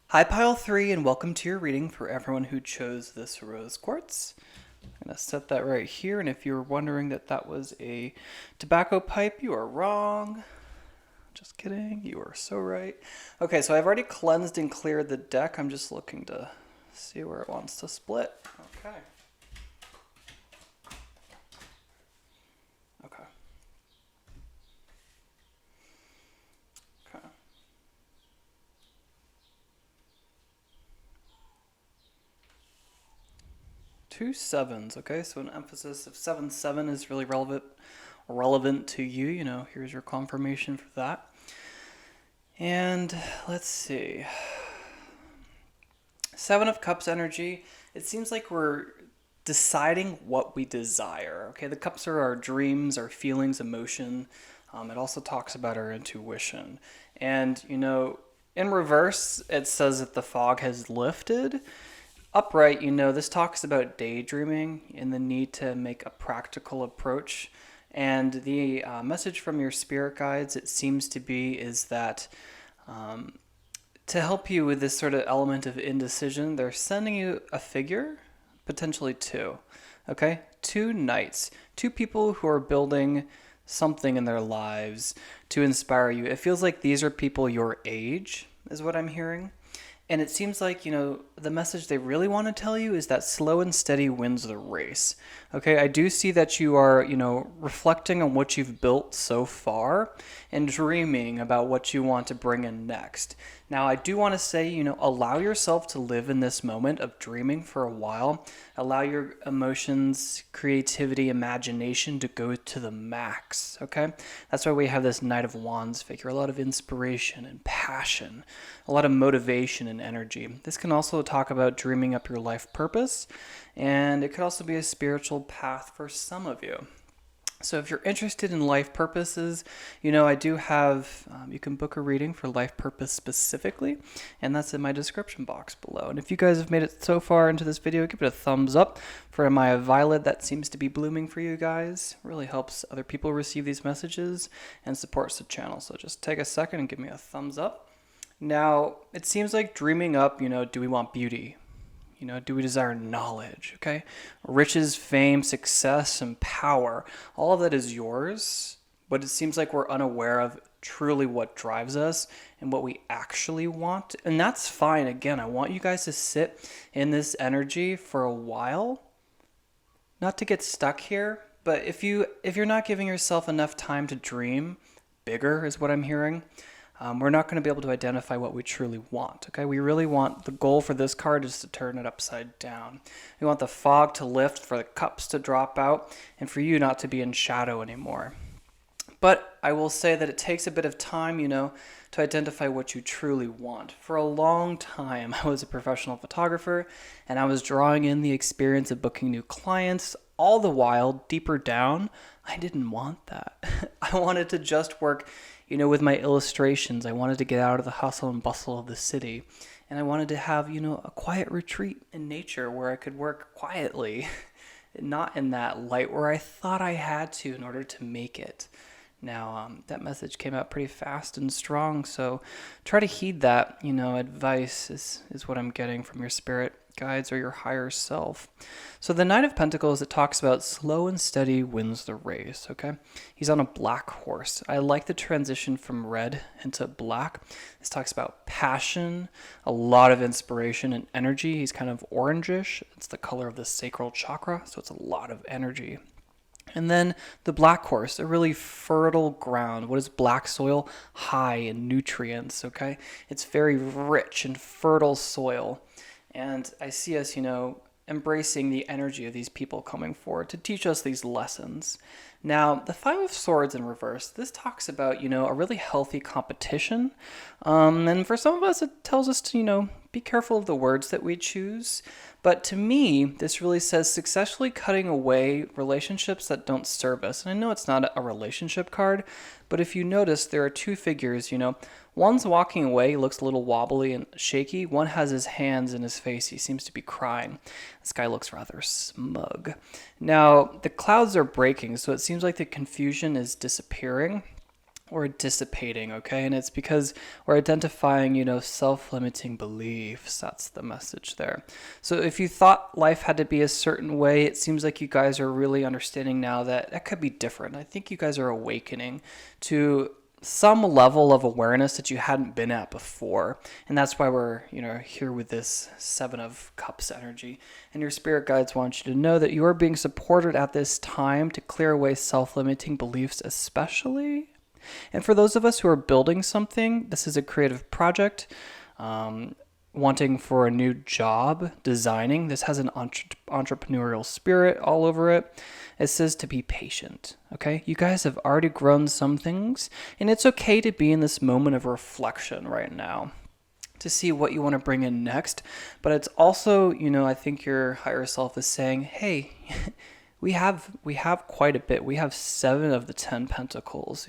Hi, Pile 3, and welcome to your reading for everyone who chose this rose quartz. I'm going to set that right here. And if you were wondering that was a tobacco pipe, you are wrong. Just kidding. You are so right. Okay, so I've already cleansed and cleared the deck. I'm just looking to see where it wants to split. Okay. Okay. 2 7s, okay? So an emphasis of 7-7 is really relevant to you. Here's your confirmation for that. And let's see. 7 of Cups energy. It seems like we're deciding what we desire, okay? The cups are our dreams, our feelings, emotion. It also talks about our intuition. And, in reverse, it says that the fog has lifted. Upright, this talks about daydreaming and the need to make a practical approach. And the message from your spirit guides, it seems to be, is that to help you with this sort of element of indecision, they're sending you a figure, potentially 2. Okay? 2 knights, 2 people who are building something in their lives to inspire you. It feels like these are people your age, is what I'm hearing. And it seems like, the message they really want to tell you is that slow and steady wins the race. Okay, I do see that you are, reflecting on what you've built so far and dreaming about what you want to bring in next. Now, I do want to say, allow yourself to live in this moment of dreaming for a while. Allow your emotions, creativity, imagination to go to the max, okay? That's why we have this Knight of Wands figure. A lot of inspiration and passion, a lot of motivation and energy. This can also talk about dreaming up your life purpose, and it could also be a spiritual path for some of you. So if you're interested in life purposes, I do have, you can book a reading for life purpose specifically, and that's in my description box below. And if you guys have made it so far into this video, give it a thumbs up. For my violet that seems to be blooming for you guys, really helps other people receive these messages and supports the channel. So just take a second and give me a thumbs up. Now, it seems like dreaming up, do we want beauty? Do we desire knowledge? Okay. Riches, fame, success, and power. All of that is yours, but it seems like we're unaware of truly what drives us and what we actually want. And that's fine. Again, I want you guys to sit in this energy for a while, not to get stuck here. But if you're not giving yourself enough time to dream bigger, is what I'm hearing, we're not going to be able to identify what we truly want, okay? We really want, the goal for this card is to turn it upside down. We want the fog to lift, for the cups to drop out, and for you not to be in shadow anymore. But I will say that it takes a bit of time, to identify what you truly want. For a long time, I was a professional photographer, and I was drawing in the experience of booking new clients. All the while, deeper down, I didn't want that. I wanted to just work with my illustrations. I wanted to get out of the hustle and bustle of the city. And I wanted to have, a quiet retreat in nature where I could work quietly, not in that light where I thought I had to in order to make it. Now, that message came out pretty fast and strong, so try to heed that, advice is what I'm getting from your spirit guides or your higher self. So the Knight of Pentacles, it talks about slow and steady wins the race, okay? He's on a black horse. I like the transition from red into black. This talks about passion, a lot of inspiration and energy. He's kind of orangish. It's the color of the sacral chakra, so it's a lot of energy. And then the black horse, a really fertile ground. What is black soil? High in nutrients, okay? It's very rich and fertile soil. And I see us, embracing the energy of these people coming forward to teach us these lessons. Now, the Five of Swords in reverse, this talks about, a really healthy competition. And for some of us, it tells us to, be careful of the words that we choose. But to me, this really says successfully cutting away relationships that don't serve us. And I know it's not a relationship card, but if you notice, there are two figures, One's walking away, he looks a little wobbly and shaky. One has his hands in his face. He seems to be crying. This guy looks rather smug. Now, the clouds are breaking, so it seems like the confusion is disappearing or dissipating, okay? And it's because we're identifying, self-limiting beliefs. That's the message there. So if you thought life had to be a certain way, it seems like you guys are really understanding now that that could be different. I think you guys are awakening to some level of awareness that you hadn't been at before. And that's why we're, here with this Seven of Cups energy. And your spirit guides want you to know that you are being supported at this time to clear away self-limiting beliefs especially. And for those of us who are building something, this is a creative project, wanting for a new job, designing. This has an entrepreneurial spirit all over it. It says to be patient, okay? You guys have already grown some things, and it's okay to be in this moment of reflection right now to see what you want to bring in next. But it's also, I think your higher self is saying, hey, we have quite a bit. We have 7 of the 10 pentacles,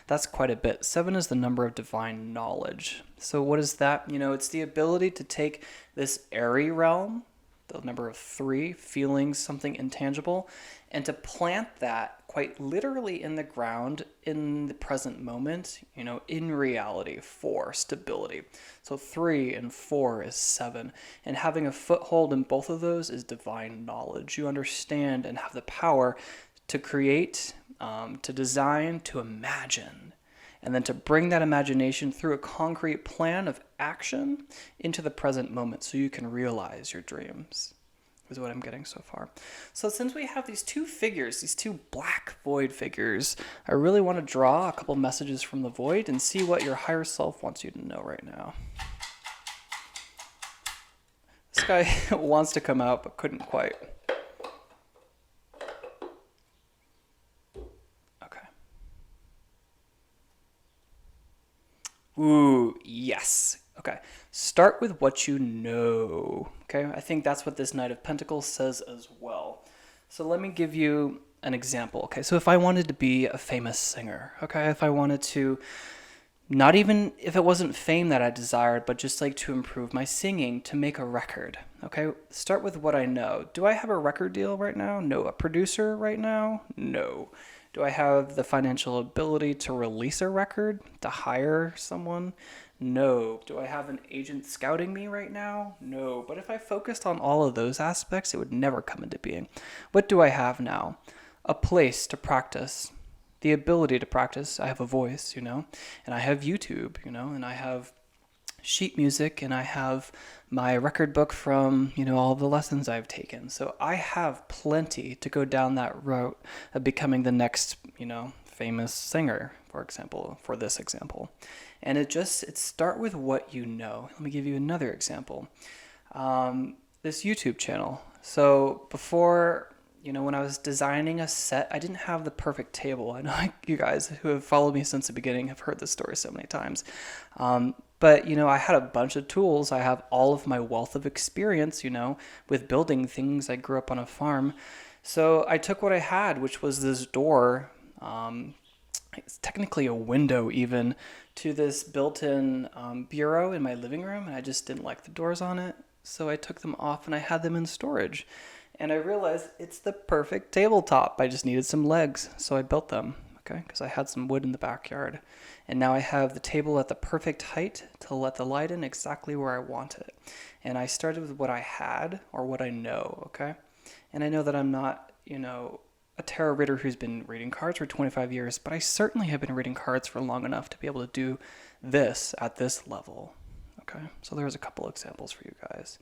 That's quite a bit. 7 is the number of divine knowledge. So what is that? It's the ability to take this airy realm, the number of 3, feeling something intangible, and to plant that quite literally in the ground in the present moment, in reality, 4, stability. So 3 and 4 is 7. And having a foothold in both of those is divine knowledge. You understand and have the power to create, to design, to imagine, and then to bring that imagination through a concrete plan of action into the present moment so you can realize your dreams, is what I'm getting so far. So since we have these two figures, these two black void figures, I really want to draw a couple messages from the void and see what your higher self wants you to know right now. This guy wants to come out but couldn't quite. Okay. Ooh, yes. Okay, start with what you know, okay? I think that's what this Knight of Pentacles says as well. So let me give you an example. Okay, so if I wanted to be a famous singer, okay, if I wanted to, not even if it wasn't fame that I desired, but just like to improve my singing, to make a record. Okay, start with what I know. Do I have a record deal right now? No. A producer right now? No. Do I have the financial ability to release a record, to hire someone? No. Do I have an agent scouting me right now? No. But if I focused on all of those aspects, it would never come into being. What do I have now? A place to practice, the ability to practice. I have a voice, and I have YouTube, and I have sheet music, and I have my record book from, all the lessons I've taken. So I have plenty to go down that route of becoming the next, famous singer, for this example. And it start with what you know. Let me give you another example. This YouTube channel. So before, when I was designing a set, I didn't have the perfect table. I know you guys who have followed me since the beginning have heard this story so many times. But, I had a bunch of tools. I have all of my wealth of experience, with building things. I grew up on a farm. So I took what I had, which was this door. It's technically a window even, to this built-in bureau in my living room. And I just didn't like the doors on it. So I took them off and I had them in storage. And I realized it's the perfect tabletop. I just needed some legs, so I built them, okay? Because I had some wood in the backyard. And now I have the table at the perfect height to let the light in exactly where I want it. And I started with what I had or what I know, okay? And I know that I'm not, a tarot reader who's been reading cards for 25 years, but I certainly have been reading cards for long enough to be able to do this at this level, okay? So there's a couple examples for you guys.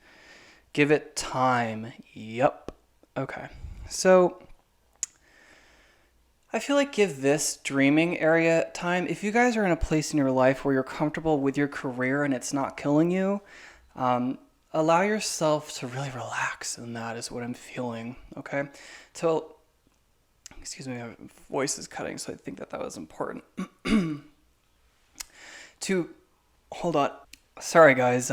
Give it time. Yep. Okay. So I feel like give this dreaming area time. If you guys are in a place in your life where you're comfortable with your career and it's not killing you, allow yourself to really relax. And that is what I'm feeling. Okay. So, excuse me, my voice is cutting. So I think that was important. Hold on. Sorry, guys.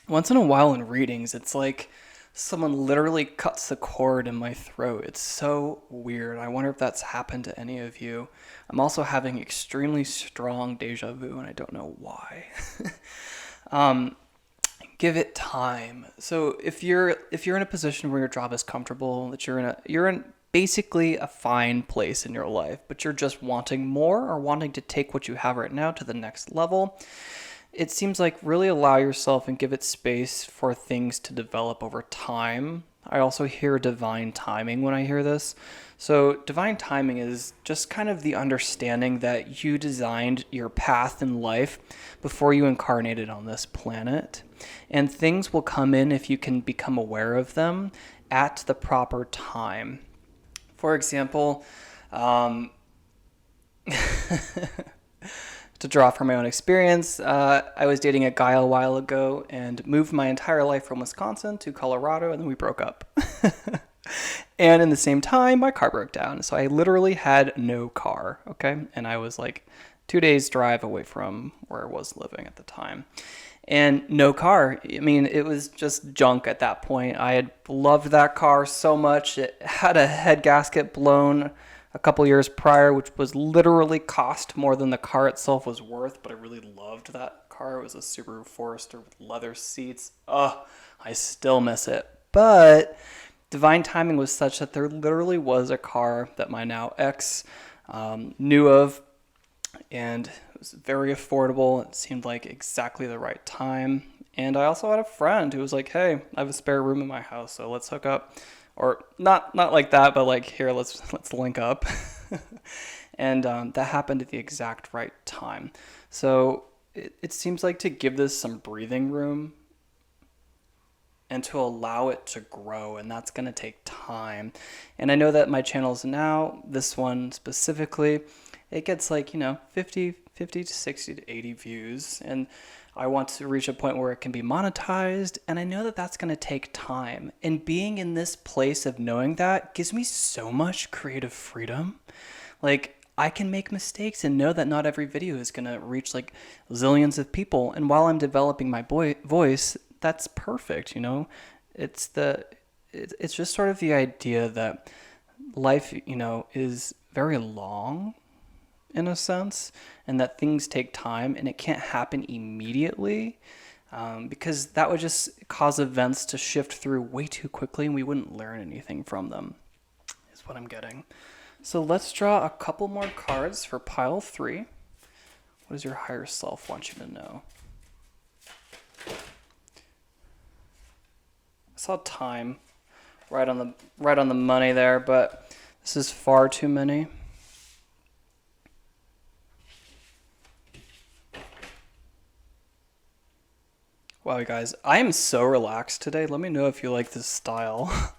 Once in a while in readings, it's like someone literally cuts the cord in my throat. It's so weird. I wonder if that's happened to any of you. I'm also having extremely strong deja vu, and I don't know why. Give it time. So if you're in a position where your job is comfortable, that you're in basically a fine place in your life, but you're just wanting more or wanting to take what you have right now to the next level, it seems like really allow yourself and give it space for things to develop over time. I also hear divine timing when I hear this. So divine timing is just kind of the understanding that you designed your path in life before you incarnated on this planet. And things will come in if you can become aware of them at the proper time. For example, to draw from my own experience, I was dating a guy a while ago and moved my entire life from Wisconsin to Colorado, and then we broke up. And in the same time, my car broke down. So I literally had no car, okay? And I was like 2 days drive away from where I was living at the time. And no car. I mean, it was just junk at that point. I had loved that car so much. It had a head gasket blown a couple years prior, which was literally cost more than the car itself was worth, but I really loved that car. It was a Subaru Forester with leather seats. I still miss it. But divine timing was such that there literally was a car that my now ex knew of, and it was very affordable. It seemed like exactly the right time. And I also had a friend who was like, hey, I have a spare room in my house, so let's hook up. Or not like that, but like, here, let's link up. And that happened at the exact right time. So it seems like to give this some breathing room and to allow it to grow, and that's going to take time. And I know that my channels now, this one specifically, it gets like, 50 to 60 to 80 views, and I want to reach a point where it can be monetized, and I know that that's going to take time. And being in this place of knowing that gives me so much creative freedom. Like, I can make mistakes and know that not every video is going to reach like zillions of people. And while I'm developing my voice, that's perfect, It's it's just sort of the idea that life, is very long in a sense, and that things take time and it can't happen immediately, because that would just cause events to shift through way too quickly and we wouldn't learn anything from them, is what I'm getting. So let's draw a couple more cards for pile 3. What does your higher self want you to know? I saw time right on the money there, but this is far too many. Wow, you guys, I am so relaxed today. Let me know if you like this style.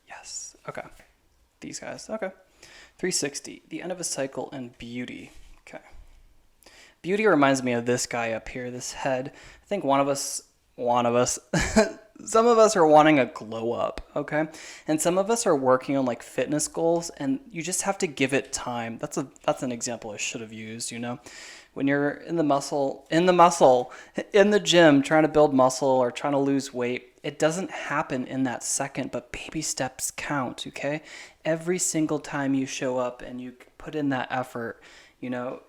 Yes. Okay. These guys. Okay. 360. The end of a cycle and beauty. Okay. Beauty reminds me of this guy up here, this head. I think one of us, some of us are wanting a glow up, okay? And some of us are working on like fitness goals, and you just have to give it time. That's an example I should have used, When you're in the gym, trying to build muscle or trying to lose weight, it doesn't happen in that second, but baby steps count, okay? Every single time you show up and you put in that effort,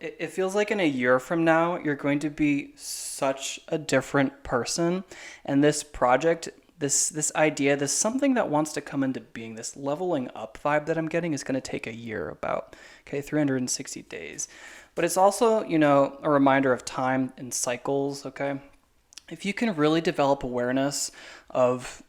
it feels like in a year from now, you're going to be such a different person. And this project, this idea, this something that wants to come into being, this leveling up vibe that I'm getting is going to take a year about, okay, 360 days. But it's also, a reminder of time and cycles, okay? If you can really develop awareness of,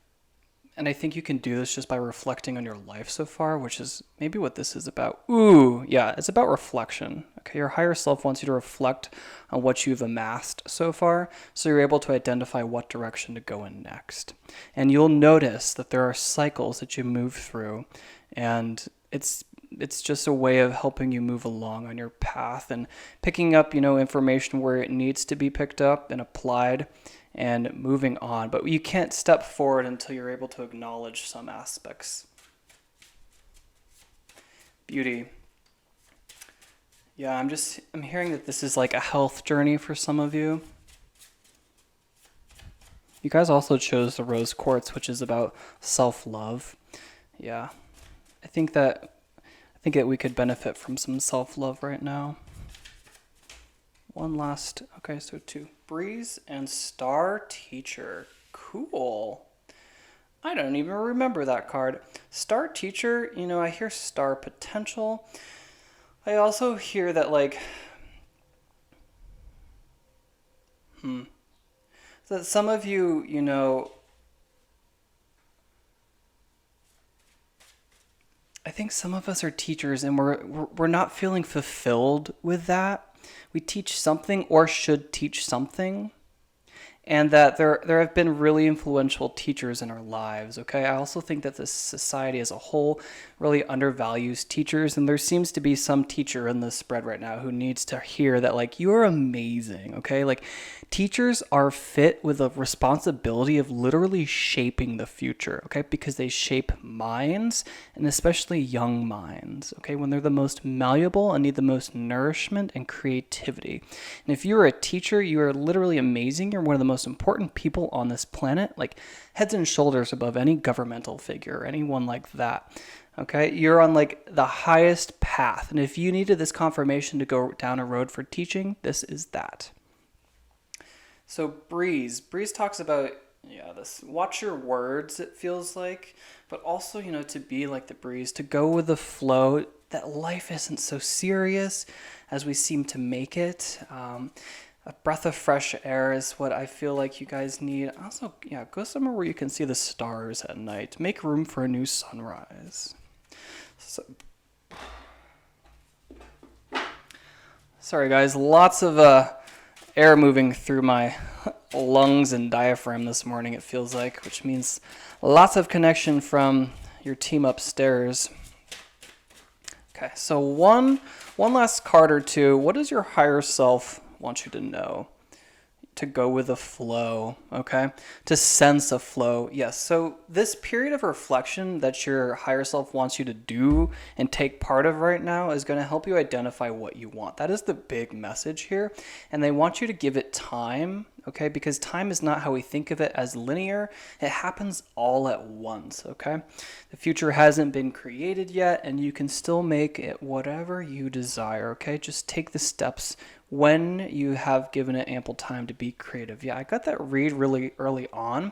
and I think you can do this just by reflecting on your life so far, which is maybe what this is about. Ooh, yeah, it's about reflection. Okay, your higher self wants you to reflect on what you've amassed so far, so you're able to identify what direction to go in next. And you'll notice that there are cycles that you move through, and it's just a way of helping you move along on your path and picking up, information where it needs to be picked up and applied, and moving on. But you can't step forward until you're able to acknowledge some aspects. Beauty. Yeah, I'm hearing that this is like a health journey for some of you. You guys also chose the rose quartz, which is about self-love. Yeah. I think that we could benefit from some self-love right now. One last, okay, so 2. Breeze and Star Teacher. Cool. I don't even remember that card. Star Teacher, I hear star potential. I also hear that, that some of you, I think some of us are teachers and we're not feeling fulfilled with that. We teach something or should teach something, and that there have been really influential teachers in our lives, okay? I also think that this society as a whole really undervalues teachers, and there seems to be some teacher in the spread right now who needs to hear that, you are amazing, okay? Teachers are fit with a responsibility of literally shaping the future, okay? Because they shape minds, and especially young minds, okay? When they're the most malleable and need the most nourishment and creativity. And if you're a teacher, you are literally amazing. You're one of the most important people on this planet, heads and shoulders above any governmental figure or anyone like that. Okay, you're on the highest path. And if you needed this confirmation to go down a road for teaching, this is that. So Breeze talks about, this watch your words, it feels like, but also, to be like the breeze, to go with the flow, that life isn't so serious as we seem to make it. A breath of fresh air is what I feel like you guys need. Also, go somewhere where you can see the stars at night. Make room for a new sunrise. Sorry guys, lots of air moving through my lungs and diaphragm this morning, it feels like, which means lots of connection from your team upstairs. Okay, so one last card or two. What does your higher self want you to know? to go with the flow, okay? To sense a flow. Yes. So this period of reflection that your higher self wants you to do and take part of right now is going to help you identify what you want. That is the big message here. And they want you to give it time, okay? Because time is not how we think of it as linear. It happens all at once, okay? The future hasn't been created yet, and you can still make it whatever you desire, okay? Just take the steps when you have given it ample time to be creative. Yeah, I got that read really early on.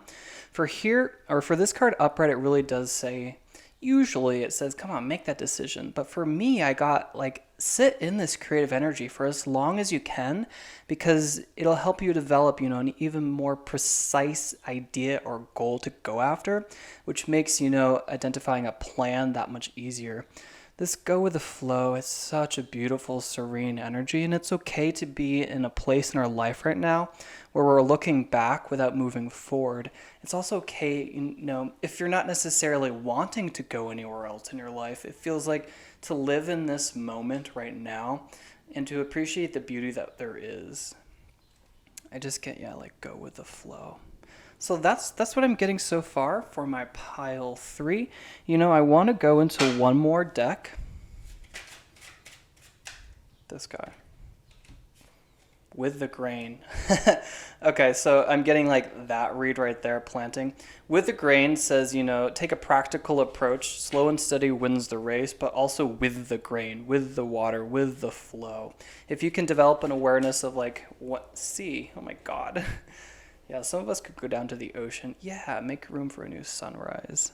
For here, or for this card upright, it really does say, usually it says, come on, make that decision. But for me, I got like, sit in this creative energy for as long as you can, because it'll help you develop, an even more precise idea or goal to go after, which makes, identifying a plan that much easier. This go with the flow, it's such a beautiful, serene energy, and it's okay to be in a place in our life right now where we're looking back without moving forward. It's also okay, if you're not necessarily wanting to go anywhere else in your life. It feels like to live in this moment right now and to appreciate the beauty that there is. I just get, go with the flow. So that's what I'm getting so far for my pile 3. I want to go into one more deck. This guy. With the grain. Okay, so I'm getting that read right there, planting. With the grain says, take a practical approach. Slow and steady wins the race, but also with the grain, with the water, with the flow. If you can develop an awareness of sea, oh my God. Yeah, some of us could go down to the ocean. Yeah, make room for a new sunrise.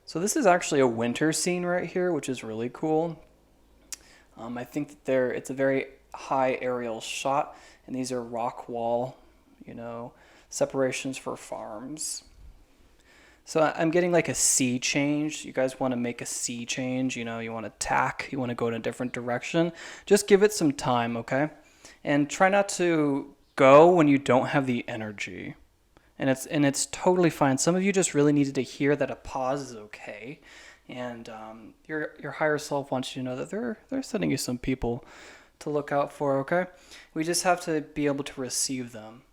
So this is actually a winter scene right here, which is really cool. I think that it's a very high aerial shot, and these are rock wall, separations for farms. So I'm getting a sea change. You guys want to make a sea change, you want to tack, you want to go in a different direction. Just give it some time, okay? And try not to go when you don't have the energy, and it's totally fine. Some of you just really needed to hear that a pause is okay, and your higher self wants you to know that they're sending you some people to look out for. Okay, we just have to be able to receive them.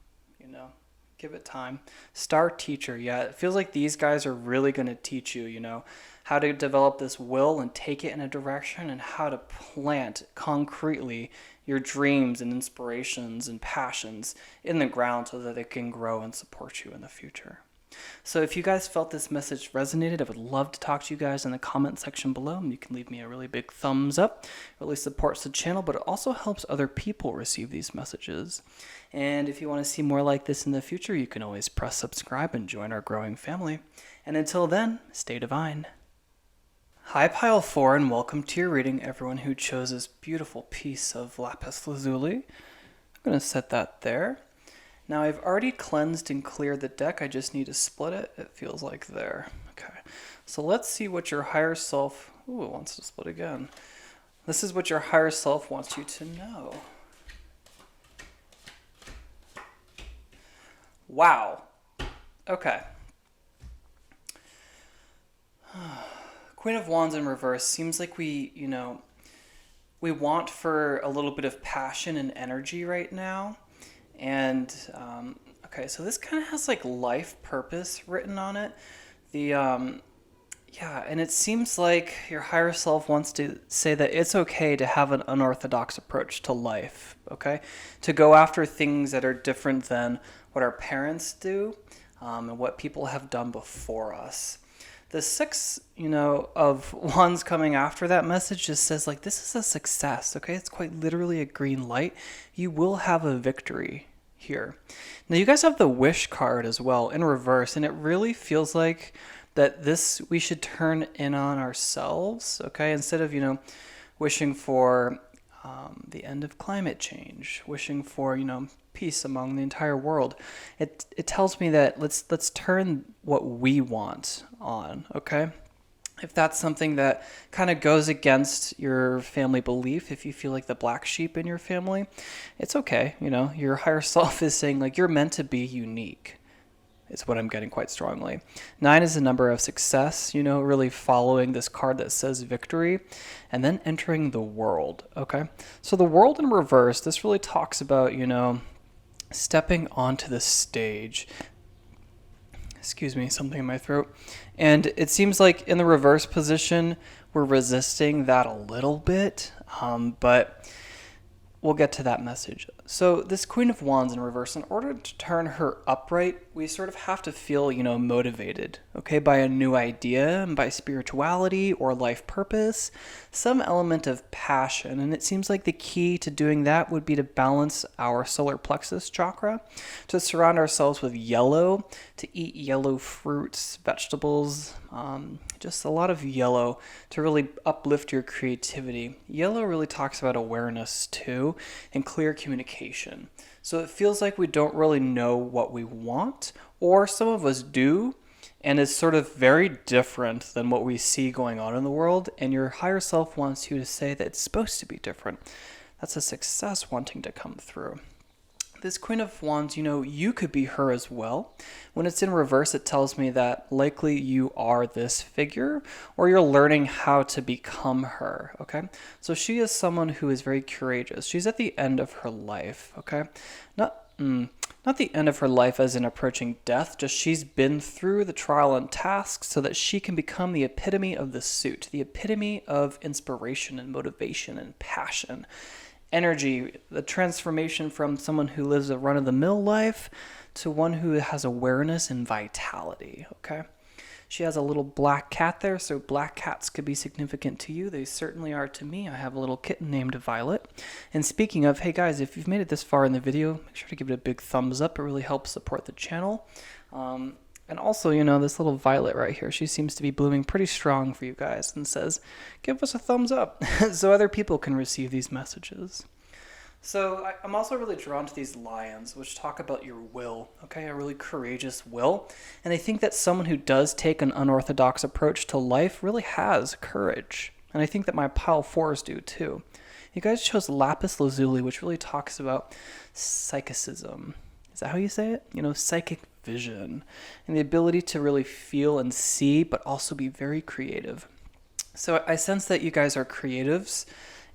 Give it time. Star teacher, yeah, it feels like these guys are really going to teach you, how to develop this will and take it in a direction, and how to plant concretely your dreams and inspirations and passions in the ground so that they can grow and support you in the future. So if you guys felt this message resonated, I would love to talk to you guys in the comment section below. You can leave me a really big thumbs up. It really supports the channel, but it also helps other people receive these messages. And if you want to see more like this in the future, you can always press subscribe and join our growing family. And until then, stay divine. Hi Pile 4, and welcome to your reading, everyone who chose this beautiful piece of lapis lazuli. I'm going to set that there. Now I've already cleansed and cleared the deck. I just need to split it. It feels like there. Okay, so let's see what your higher self... Ooh, it wants to split again. This is what your higher self wants you to know. Wow. Okay. Queen of Wands in reverse. Seems like we want for a little bit of passion and energy right now. And, okay, so this kind of has life purpose written on it. Yeah, and it seems like your higher self wants to say that it's okay to have an unorthodox approach to life, okay? To go after things that are different than what our parents do, and what people have done before us. The 6, of Wands coming after that message just says, this is a success, okay? It's quite literally a green light. You will have a victory here. Now, you guys have the Wish card as well in reverse, and it really feels like that we should turn in on ourselves, okay? Instead of, wishing for the end of climate change, wishing for, peace among the entire world. It tells me that let's turn what we want on, okay? If that's something that kind of goes against your family belief, if you feel like the black sheep in your family, it's okay. Your higher self is saying you're meant to be unique. It's what I'm getting quite strongly. 9 is the number of success, really following this card that says victory, and then entering the world, okay? So the world in reverse, this really talks about, stepping onto the stage. Excuse me, something in my throat. And it seems like in the reverse position, we're resisting that a little bit, but we'll get to that message. So this Queen of Wands in reverse, in order to turn her upright, we sort of have to feel, motivated, okay, by a new idea and by spirituality or life purpose, some element of passion. And it seems like the key to doing that would be to balance our solar plexus chakra, to surround ourselves with yellow, to eat yellow fruits, vegetables, just a lot of yellow to really uplift your creativity. Yellow really talks about awareness too and clear communication. So it feels like we don't really know what we want, or some of us do, and it's sort of very different than what we see going on in the world, and your higher self wants you to say that it's supposed to be different. That's a success wanting to come through. This Queen of Wands, you could be her as well. When it's in reverse, it tells me that likely you are this figure or you're learning how to become her, okay? So she is someone who is very courageous. She's at the end of her life, okay? Not the end of her life as in approaching death, just she's been through the trial and task so that she can become the epitome of the suit, the epitome of inspiration and motivation and passion. Energy, the transformation from someone who lives a run-of-the-mill life to one who has awareness and vitality, okay? She has a little black cat there, so black cats could be significant to you. They certainly are to me. I have a little kitten named Violet. And speaking of, hey guys, if you've made it this far in the video, make sure to give it a big thumbs up. It really helps support the channel. And also, this little Violet right here, she seems to be blooming pretty strong for you guys and says, give us a thumbs up so other people can receive these messages. So I'm also really drawn to these lions, which talk about your will, okay, a really courageous will. And I think that someone who does take an unorthodox approach to life really has courage. And I think that my pile fours do too. You guys chose lapis lazuli, which really talks about psychicism. Is that how you say it? Psychic vision and the ability to really feel and see, but also be very creative. So I sense that you guys are creatives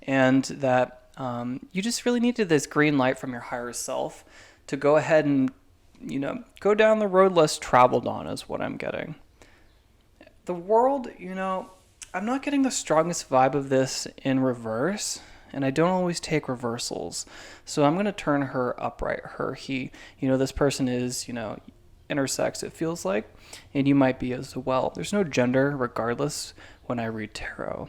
and that you just really needed this green light from your higher self to go ahead and, go down the road less traveled on is what I'm getting. The world, I'm not getting the strongest vibe of this in reverse. And I don't always take reversals. So I'm going to turn her upright, her, he. This person is, intersex, it feels like. And you might be as well. There's no gender, regardless, when I read tarot.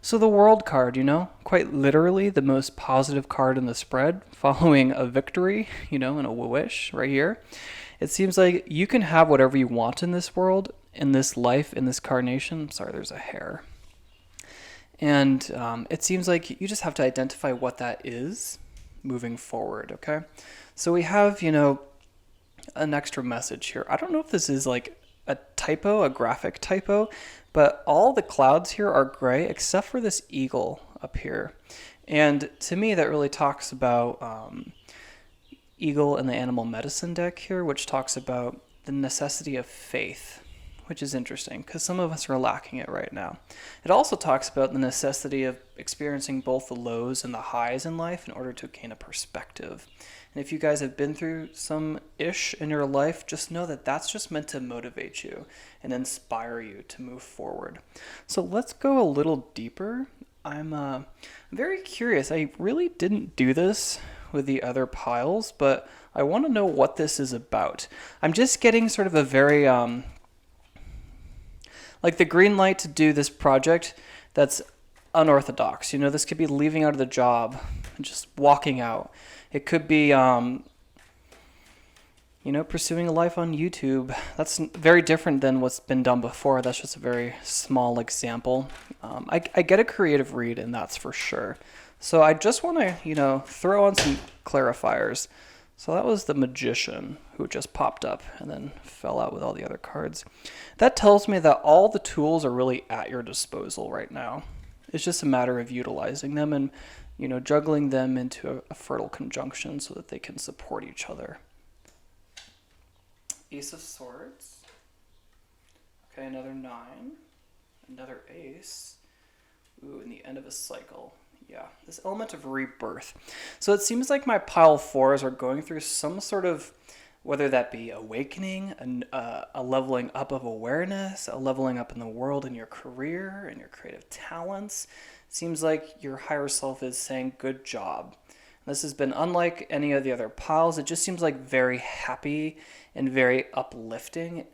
So the World card, quite literally the most positive card in the spread, following a victory, and a wish right here. It seems like you can have whatever you want in this world, in this life, in this carnation. Sorry, there's a hair. And it seems like you just have to identify what that is moving forward, okay? So we have, an extra message here. I don't know if this is like a typo, a graphic typo, but all the clouds here are gray except for this eagle up here. And to me, that really talks about eagle in the animal medicine deck here, which talks about the necessity of faith, which is interesting because some of us are lacking it right now. It also talks about the necessity of experiencing both the lows and the highs in life in order to gain a perspective. And if you guys have been through some ish in your life, just know that that's just meant to motivate you and inspire you to move forward. So let's go a little deeper. I'm very curious. I really didn't do this with the other piles, but I want to know what this is about. I'm just getting sort of a very like the green light to do this project that's unorthodox. This could be leaving out of the job and just walking out. It could be, pursuing a life on YouTube. That's very different than what's been done before. That's just a very small example. I get a creative read, and that's for sure. So I just want to, throw on some clarifiers. So that was the Magician who just popped up and then fell out with all the other cards. That tells me that all the tools are really at your disposal right now. It's just a matter of utilizing them and, juggling them into a fertile conjunction so that they can support each other. Ace of Swords. Okay, another 9. Another ace. Ooh, and the end of a cycle. Yeah, this element of rebirth. So it seems like my pile fours are going through some sort of, whether that be awakening, a leveling up of awareness, a leveling up in the world, in your career, in your creative talents. It seems like your higher self is saying, good job. This has been unlike any of the other piles. It just seems like very happy and very uplifting.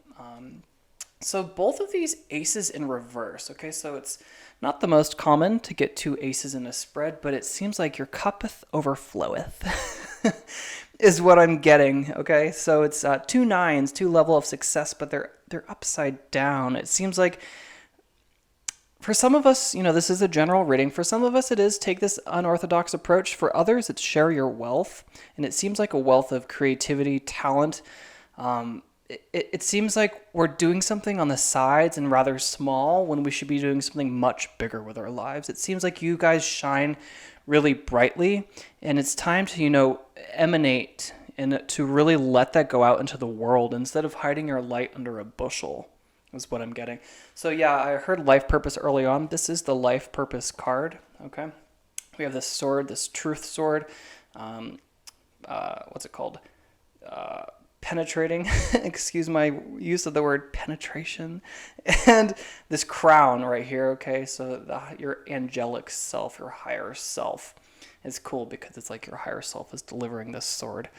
So both of these aces in reverse, okay? So it's not the most common to get two aces in a spread, but it seems like your cuppeth overfloweth is what I'm getting, okay? So it's two nines, two level of success, but they're upside down. It seems like for some of us, this is a general reading. For some of us, it is take this unorthodox approach. For others, it's share your wealth. And it seems like a wealth of creativity, talent. It seems like we're doing something on the sides and rather small when we should be doing something much bigger with our lives. It seems like you guys shine really brightly, and it's time to, emanate and to really let that go out into the world instead of hiding your light under a bushel. Is what I'm getting. So yeah, I heard life purpose early on. This is the life purpose card. Okay, we have this sword, this truth sword. What's it called? Penetrating. Excuse my use of the word penetration. And this crown right here. Okay, so your angelic self, your higher self, is cool because it's like your higher self is delivering this sword.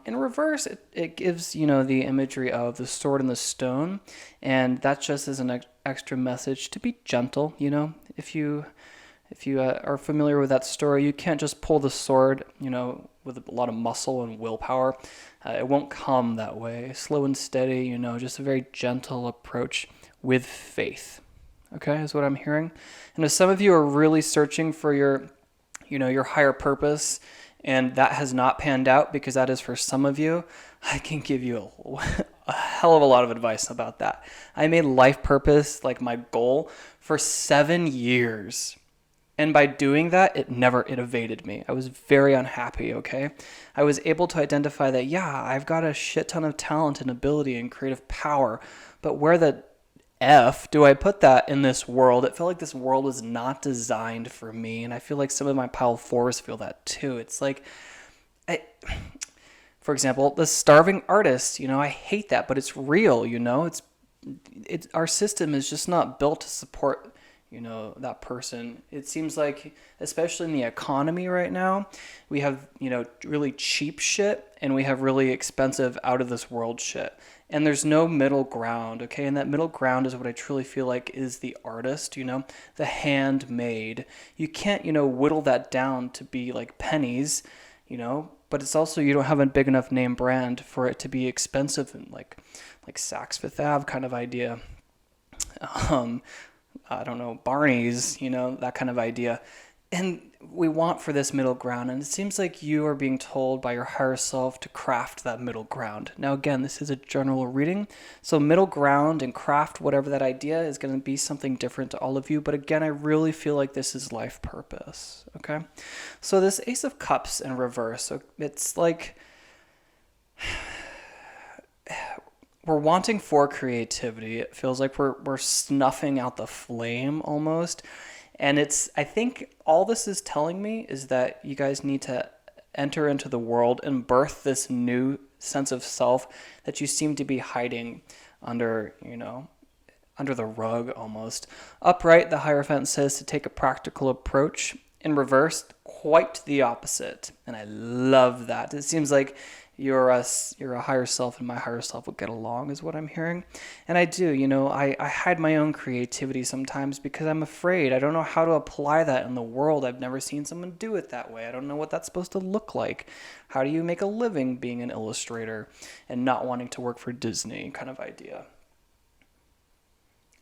In reverse, it gives, the imagery of the sword and the stone, and that just is an extra message to be gentle. If you are familiar with that story, you can't just pull the sword, with a lot of muscle and willpower. It won't come that way. Slow and steady, just a very gentle approach with faith. Okay, is what I'm hearing. And if some of you are really searching for your higher purpose, and that has not panned out, because that is for some of you, I can give you a hell of a lot of advice about that. I made life purpose like my goal for 7 years. And by doing that, it evaded me. I was very unhappy, okay? I was able to identify that, yeah, I've got a shit ton of talent and ability and creative power, but where the F do I put that in this world? It felt like this world was not designed for me, and I feel like some of my pile fours feel that too. It's like, for example, the starving artist, I hate that, but it's real, it's our system is just not built to support that person. It seems like, especially in the economy right now, we have, really cheap shit and we have really expensive out of this world shit. And there's no middle ground, okay? And that middle ground is what I truly feel like is the artist, the handmade. You can't, whittle that down to be like pennies, but it's also, you don't have a big enough name brand for it to be expensive and like Saks Fifth Ave kind of idea. I don't know, Barney's, that kind of idea. And we want for this middle ground, and it seems like you are being told by your higher self to craft that middle ground. Now, again, this is a general reading, so middle ground and craft whatever that idea is going to be something different to all of you, but again, I really feel like this is life purpose, okay? So this Ace of Cups in reverse, so it's like we're wanting for creativity. It feels like we're snuffing out the flame almost. And I think all this is telling me is that you guys need to enter into the world and birth this new sense of self that you seem to be hiding under, under the rug almost. Upright, the Hierophant says to take a practical approach. In reverse, quite the opposite. And I love that. It seems like you're a higher self and my higher self will get along, is what I'm hearing. And I do, I hide my own creativity sometimes because I'm afraid. I don't know how to apply that in the world. I've never seen someone do it that way. I don't know what that's supposed to look like. How do you make a living being an illustrator and not wanting to work for Disney kind of idea?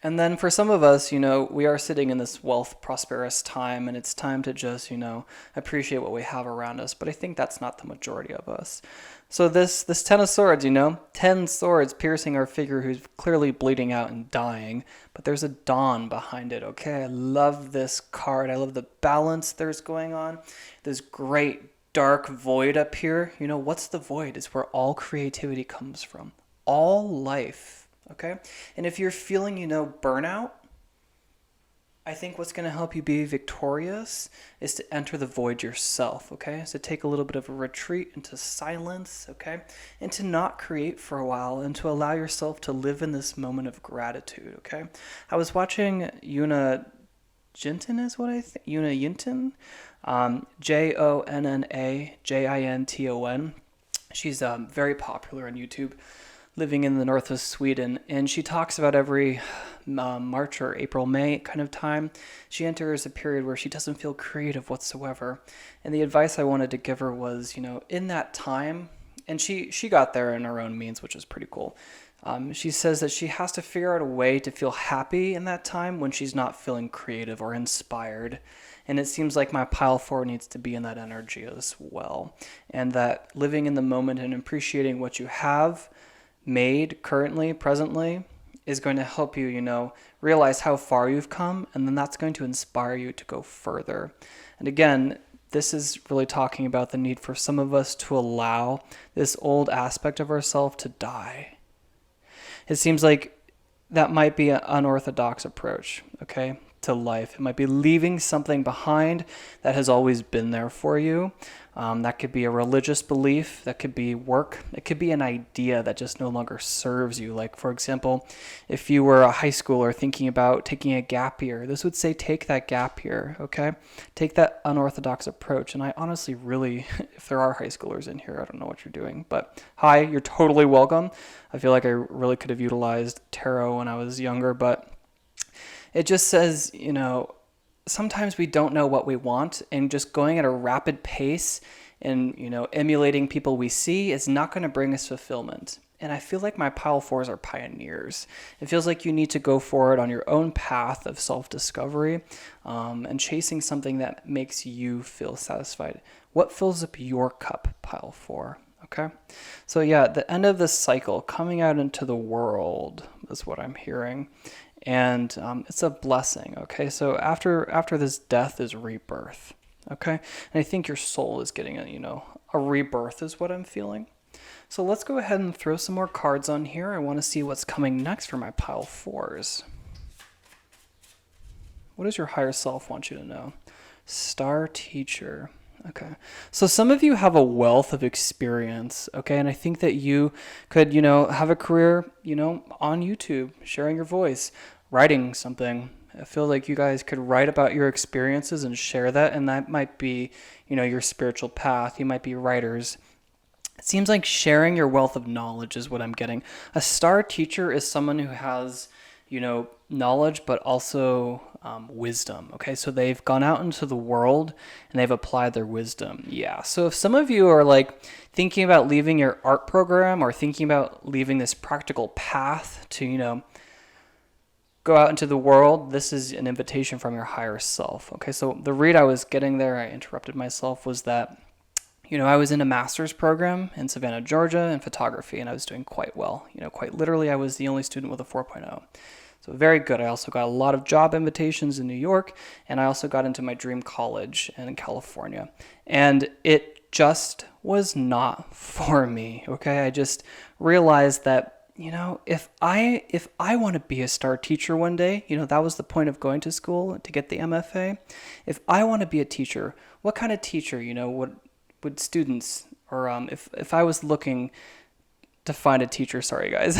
And then for some of us, we are sitting in this wealth prosperous time, and it's time to just, appreciate what we have around us. But I think that's not the majority of us. So this 10 of swords, 10 swords piercing our figure who's clearly bleeding out and dying, but there's a dawn behind it, okay? I love this card. I love the balance there's going on. This great dark void up here. What's the void? It's where all creativity comes from. All life. Okay? And if you're feeling, burnout, I think what's going to help you be victorious is to enter the void yourself, okay? So take a little bit of a retreat into silence, okay? And to not create for a while and to allow yourself to live in this moment of gratitude, okay? I was watching Una Jinton is what I think, Una Yinton, JonnaJinton. She's very popular on YouTube, living in the north of Sweden, and she talks about every March or April, May kind of time, she enters a period where she doesn't feel creative whatsoever. And the advice I wanted to give her was, in that time, and she got there in her own means, which is pretty cool. She says that she has to figure out a way to feel happy in that time when she's not feeling creative or inspired. And it seems like my pile 4 needs to be in that energy as well. And that living in the moment and appreciating what you have made currently, presently, is going to help you, realize how far you've come. And then that's going to inspire you to go further. And again, this is really talking about the need for some of us to allow this old aspect of ourselves to die. It seems like that might be an unorthodox approach, okay, to life. It might be leaving something behind that has always been there for you. That could be a religious belief. That could be work. It could be an idea that just no longer serves you. Like, for example, if you were a high schooler thinking about taking a gap year, this would say take that gap year, okay? Take that unorthodox approach. And I honestly really, if there are high schoolers in here, I don't know what you're doing. But hi, you're totally welcome. I feel like I really could have utilized tarot when I was younger, but it just says, sometimes we don't know what we want, and just going at a rapid pace and, emulating people we see is not going to bring us fulfillment. And I feel like my pile 4s are pioneers. It feels like you need to go forward on your own path of self-discovery and chasing something that makes you feel satisfied. What fills up your cup, pile 4? Okay? So yeah, the end of this cycle, coming out into the world is what I'm hearing. And it's a blessing, okay? So after this death is rebirth, okay? And I think your soul is getting a rebirth is what I'm feeling. So let's go ahead and throw some more cards on here. I want to see what's coming next for my pile 4s. What does your higher self want you to know? Star Teacher. Okay. So some of you have a wealth of experience, okay? And I think that you could, have a career, on YouTube, sharing your voice, writing something. I feel like you guys could write about your experiences and share that, and that might be, your spiritual path. You might be writers. It seems like sharing your wealth of knowledge is what I'm getting. A star teacher is someone who has, knowledge, but also wisdom. Okay, so they've gone out into the world and they've applied their wisdom. Yeah, so if some of you are like thinking about leaving your art program or thinking about leaving this practical path to, go out into the world, this is an invitation from your higher self. Okay, so the read I was getting there, I interrupted myself, was that I was in a master's program in Savannah, Georgia in photography, and I was doing quite well. Quite literally, I was the only student with a 4.0. So very good. I also got a lot of job invitations in New York, and I also got into my dream college in California. And it just was not for me, okay? I just realized that, if I want to be a star teacher one day, that was the point of going to school to get the MFA. If I want to be a teacher, what kind of teacher, would students, or if I was looking to find a teacher, sorry guys,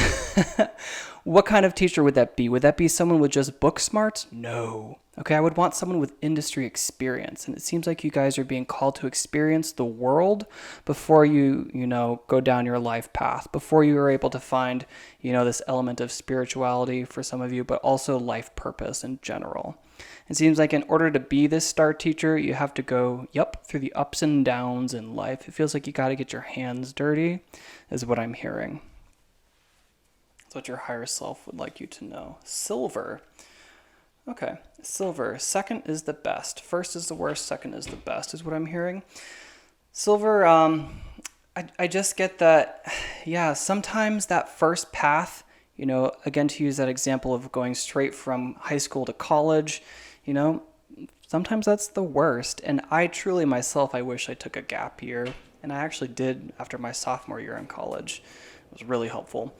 what kind of teacher would that be? Would that be someone with just book smarts? No. Okay, I would want someone with industry experience. And it seems like you guys are being called to experience the world before you, go down your life path, before you are able to find, this element of spirituality for some of you, but also life purpose in general. It seems like in order to be this star teacher, you have to go, through the ups and downs in life. It feels like you got to get your hands dirty, is what I'm hearing. That's what your higher self would like you to know. Silver. Okay, silver. Second is the best. First is the worst, second is the best, is what I'm hearing. Silver, I just get that, sometimes that first path, again, to use that example of going straight from high school to college, sometimes that's the worst. And I truly myself, I wish I took a gap year. And I actually did after my sophomore year in college. It was really helpful.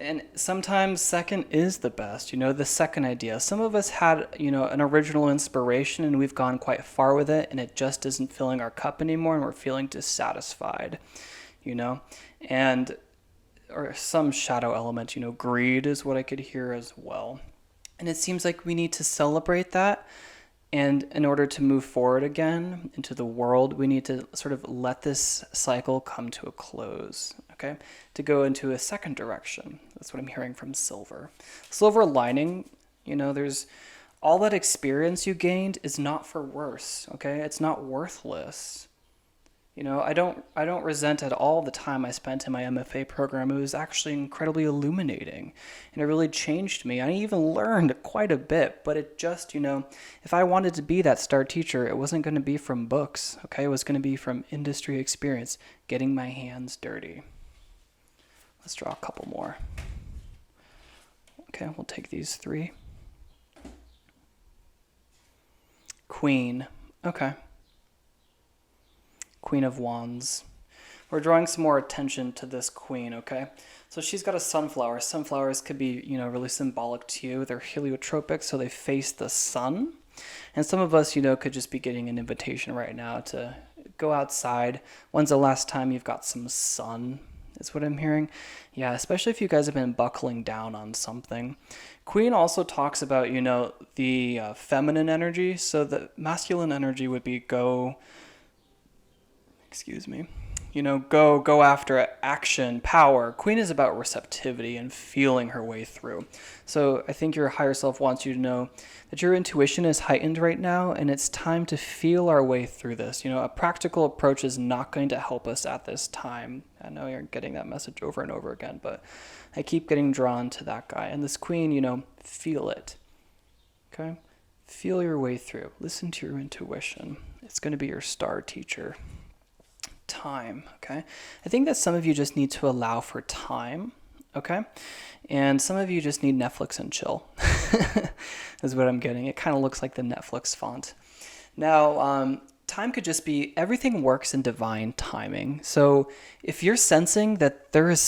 And sometimes second is the best, the second idea. Some of us had, an original inspiration and we've gone quite far with it and it just isn't filling our cup anymore and we're feeling dissatisfied, and or some shadow element, greed is what I could hear as well. And it seems like we need to celebrate that. And in order to move forward again into the world, we need to sort of let this cycle come to a close, okay? To go into a second direction. That's what I'm hearing from Silver. Silver lining, there's all that experience you gained is not for worse, okay? It's not worthless. I don't resent at all the time I spent in my MFA program. It was actually incredibly illuminating, and it really changed me. I even learned quite a bit, but it just, if I wanted to be that star teacher, it wasn't going to be from books, okay? It was going to be from industry experience, getting my hands dirty. Let's draw a couple more. Okay, we'll take these 3. Queen, okay. Queen of Wands. We're drawing some more attention to this queen, okay? So she's got a sunflower. Sunflowers could be, really symbolic to you. They're heliotropic, so they face the sun. And some of us, could just be getting an invitation right now to go outside. When's the last time you've got some sun? Is what I'm hearing. Yeah, especially if you guys have been buckling down on something. Queen also talks about, the feminine energy. So the masculine energy would be go after action, power. Queen is about receptivity and feeling her way through. So I think your higher self wants you to know that your intuition is heightened right now, and it's time to feel our way through this. A practical approach is not going to help us at this time. I know you're getting that message over and over again, but I keep getting drawn to that guy. And this queen, feel it. Okay? Feel your way through. Listen to your intuition. It's going to be your star teacher. Time, okay? I think that some of you just need to allow for time, okay? And some of you just need Netflix and chill, is what I'm getting. It kind of looks like the Netflix font. Now, time could just be everything works in divine timing. So if you're sensing that there is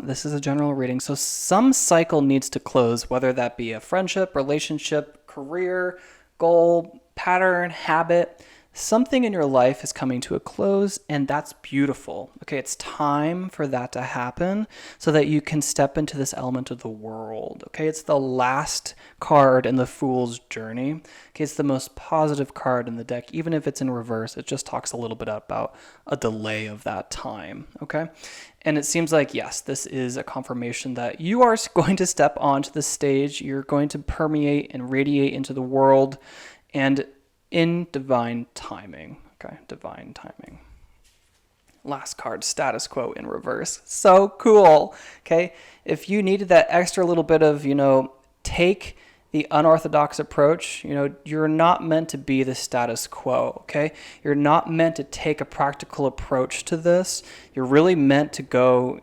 this is a general reading, so some cycle needs to close, whether that be a friendship, relationship, career, goal, pattern, habit, something in your life is coming to a close, and that's beautiful. Okay, it's time for that to happen so that you can step into this element of the world. Okay, it's the last card in the Fool's Journey. Okay, it's the most positive card in the deck. Even if it's in reverse, it just talks a little bit about a delay of that time. Okay, and it seems like, yes, this is a confirmation that you are going to step onto the stage. You're going to permeate and radiate into the world, and in divine timing. Okay, divine timing. Last card, status quo in reverse. So cool. Okay, if you needed that extra little bit of, take the unorthodox approach, you're not meant to be the status quo. Okay, you're not meant to take a practical approach to this. You're really meant to go,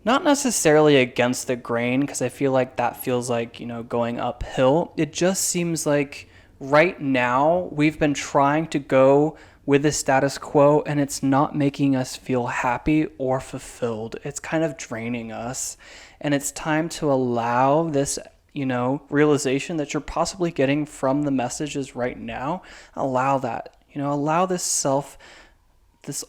not necessarily against the grain, because I feel like that feels like, going uphill. It just seems like right now we've been trying to go with the status quo, and it's not making us feel happy or fulfilled. It's kind of draining us, and it's time to allow this, realization that you're possibly getting from the messages right now. Allow that, allow this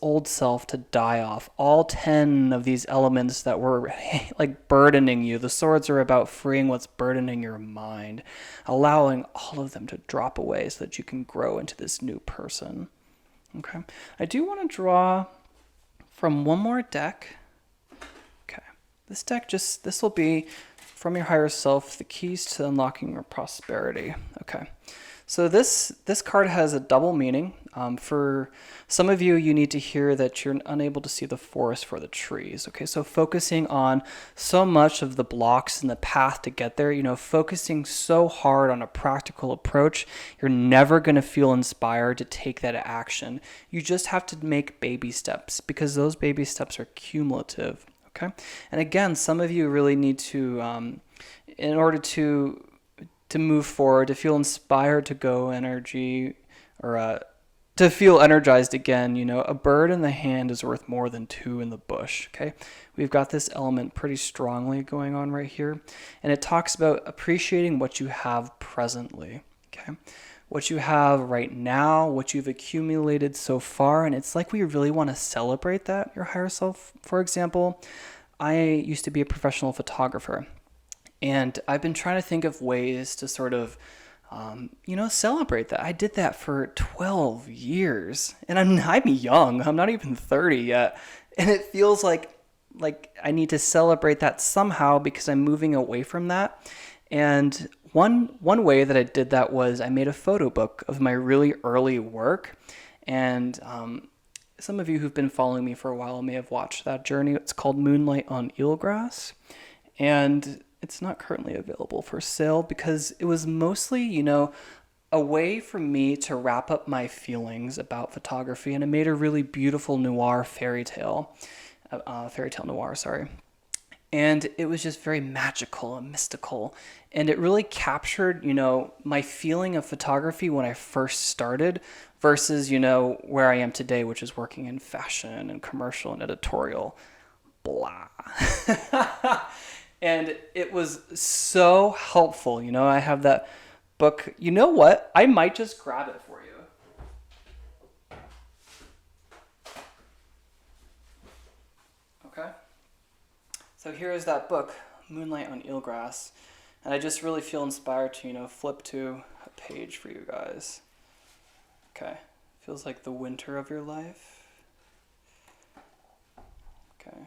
old self to die off. All 10 of these elements that were like burdening you. The swords are about freeing what's burdening your mind, allowing all of them to drop away so that you can grow into this new person. Okay. I do want to draw from one more deck. Okay. This deck this will be from your higher self, the keys to unlocking your prosperity. Okay. So this card has a double meaning. For some of you, you need to hear that you're unable to see the forest for the trees. Okay, so focusing on so much of the blocks in the path to get there, focusing so hard on a practical approach, you're never going to feel inspired to take that action. You just have to make baby steps, because those baby steps are cumulative. Okay, and again, some of you really need to, in order to move forward, to feel inspired to go energy or to feel energized again, a bird in the hand is worth more than two in the bush, okay? We've got this element pretty strongly going on right here, and it talks about appreciating what you have presently, okay? What you have right now, what you've accumulated so far, and it's like we really want to celebrate that, your higher self. For example, I used to be a professional photographer, and I've been trying to think of ways to sort of celebrate that. I did that for 12 years, and I'm young. I'm not even 30 yet, and it feels like I need to celebrate that somehow because I'm moving away from that. And one way that I did that was I made a photo book of my really early work, and some of you who've been following me for a while may have watched that journey. It's called Moonlight on Eelgrass, and it's not currently available for sale because it was mostly, a way for me to wrap up my feelings about photography, and it made a really beautiful noir fairy tale noir, sorry. And it was just very magical and mystical, and it really captured, my feeling of photography when I first started versus, where I am today, which is working in fashion and commercial and editorial, blah. And it was so helpful. I have that book. You know what? I might just grab it for you. Okay? So here is that book, Moonlight on Eelgrass. And I just really feel inspired to, flip to a page for you guys. Okay. Feels like the winter of your life. Okay.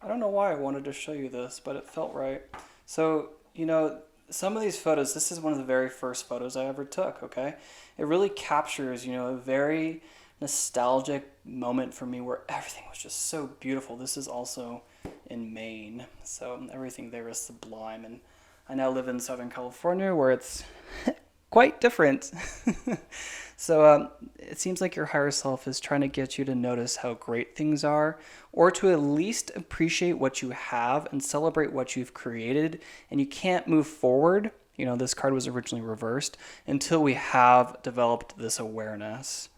I don't know why I wanted to show you this, but it felt right. So, some of these photos, this is one of the very first photos I ever took, okay? It really captures, a very nostalgic moment for me where everything was just so beautiful. This is also in Maine, so everything there is sublime. And I now live in Southern California where it's quite different. So it seems like your higher self is trying to get you to notice how great things are, or to at least appreciate what you have and celebrate what you've created. And you can't move forward, this card was originally reversed, until we have developed this awareness.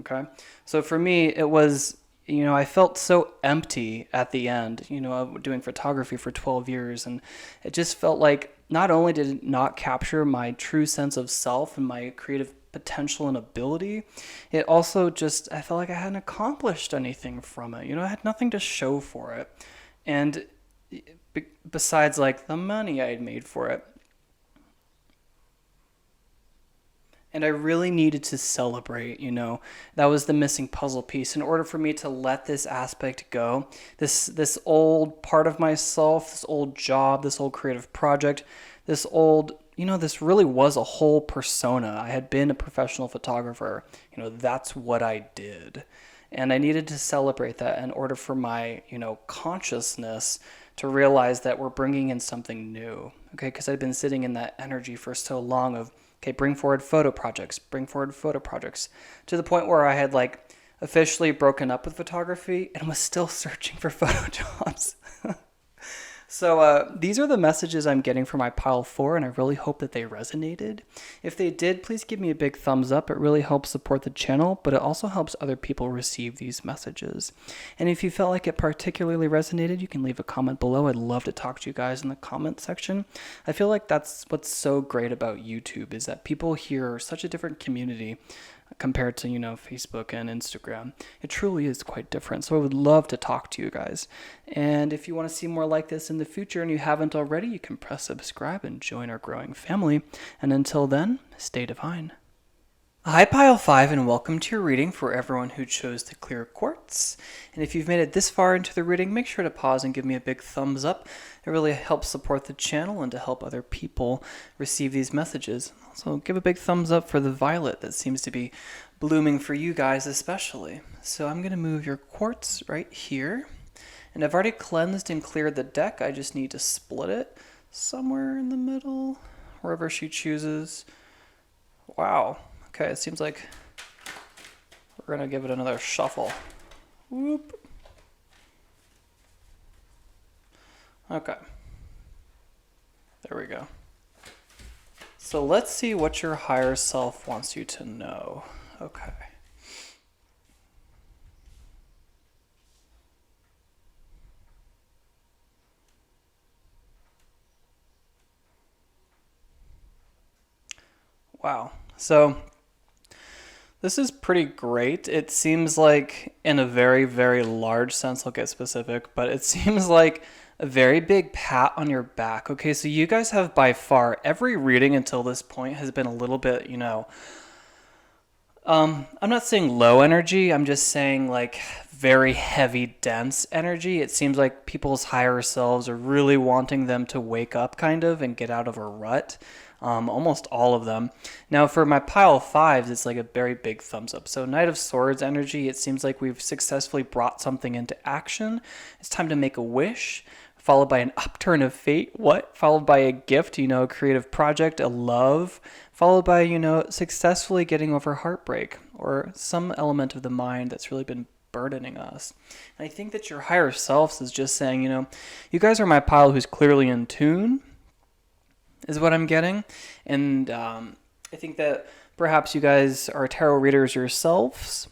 Okay? So for me, it was, I felt so empty at the end, of doing photography for 12 years. And it just felt like not only did it not capture my true sense of self and my creative potential and ability, it also just, I felt like I hadn't accomplished anything from it. I had nothing to show for it. And besides like the money I had made for it. And I really needed to celebrate, that was the missing puzzle piece. In order for me to let this aspect go, this old part of myself, this old job, this old creative project, this old, this really was a whole persona. I had been a professional photographer. That's what I did. And I needed to celebrate that in order for my, consciousness to realize that we're bringing in something new. Okay, because I'd been sitting in that energy for so long of, okay, bring forward photo projects, to the point where I had officially broken up with photography and was still searching for photo jobs. So these are the messages I'm getting from my pile 4, and I really hope that they resonated. If they did, please give me a big thumbs up. It really helps support the channel, but it also helps other people receive these messages. And if you felt like it particularly resonated, you can leave a comment below. I'd love to talk to you guys in the comment section. I feel like that's what's so great about YouTube, is that people here are such a different community compared to, Facebook and Instagram. It truly is quite different. So I would love to talk to you guys. And if you want to see more like this in the future and you haven't already, you can press subscribe and join our growing family. And until then, stay divine. Hi Pile 5, and welcome to your reading for everyone who chose to clear quartz. And if you've made it this far into the reading, make sure to pause and give me a big thumbs up. It really helps support the channel and to help other people receive these messages. Also, give a big thumbs up for the violet that seems to be blooming for you guys especially. So I'm going to move your quartz right here. And I've already cleansed and cleared the deck. I just need to split it somewhere in the middle, wherever she chooses. Wow. Okay, it seems like we're going to give it another shuffle. Whoop. Okay. There we go. So let's see what your higher self wants you to know. Okay. Wow. So this is pretty great. It seems like, in a very, very large sense, I'll get specific, but it seems like a very big pat on your back. Okay, so you guys have by far, every reading until this point has been a little bit, I'm not saying low energy, I'm just saying like very heavy, dense energy. It seems like people's higher selves are really wanting them to wake up kind of and get out of a rut. Almost all of them. Now for my pile of fives, it's like a very big thumbs up. So Knight of Swords energy, it seems like we've successfully brought something into action. It's time to make a wish, followed by an upturn of fate. What? Followed by a gift, a creative project, a love, followed by, successfully getting over heartbreak or some element of the mind that's really been burdening us. And I think that your higher selves is just saying, you guys are my pile who's clearly in tune, is what I'm getting. And I think that perhaps you guys are tarot readers yourselves.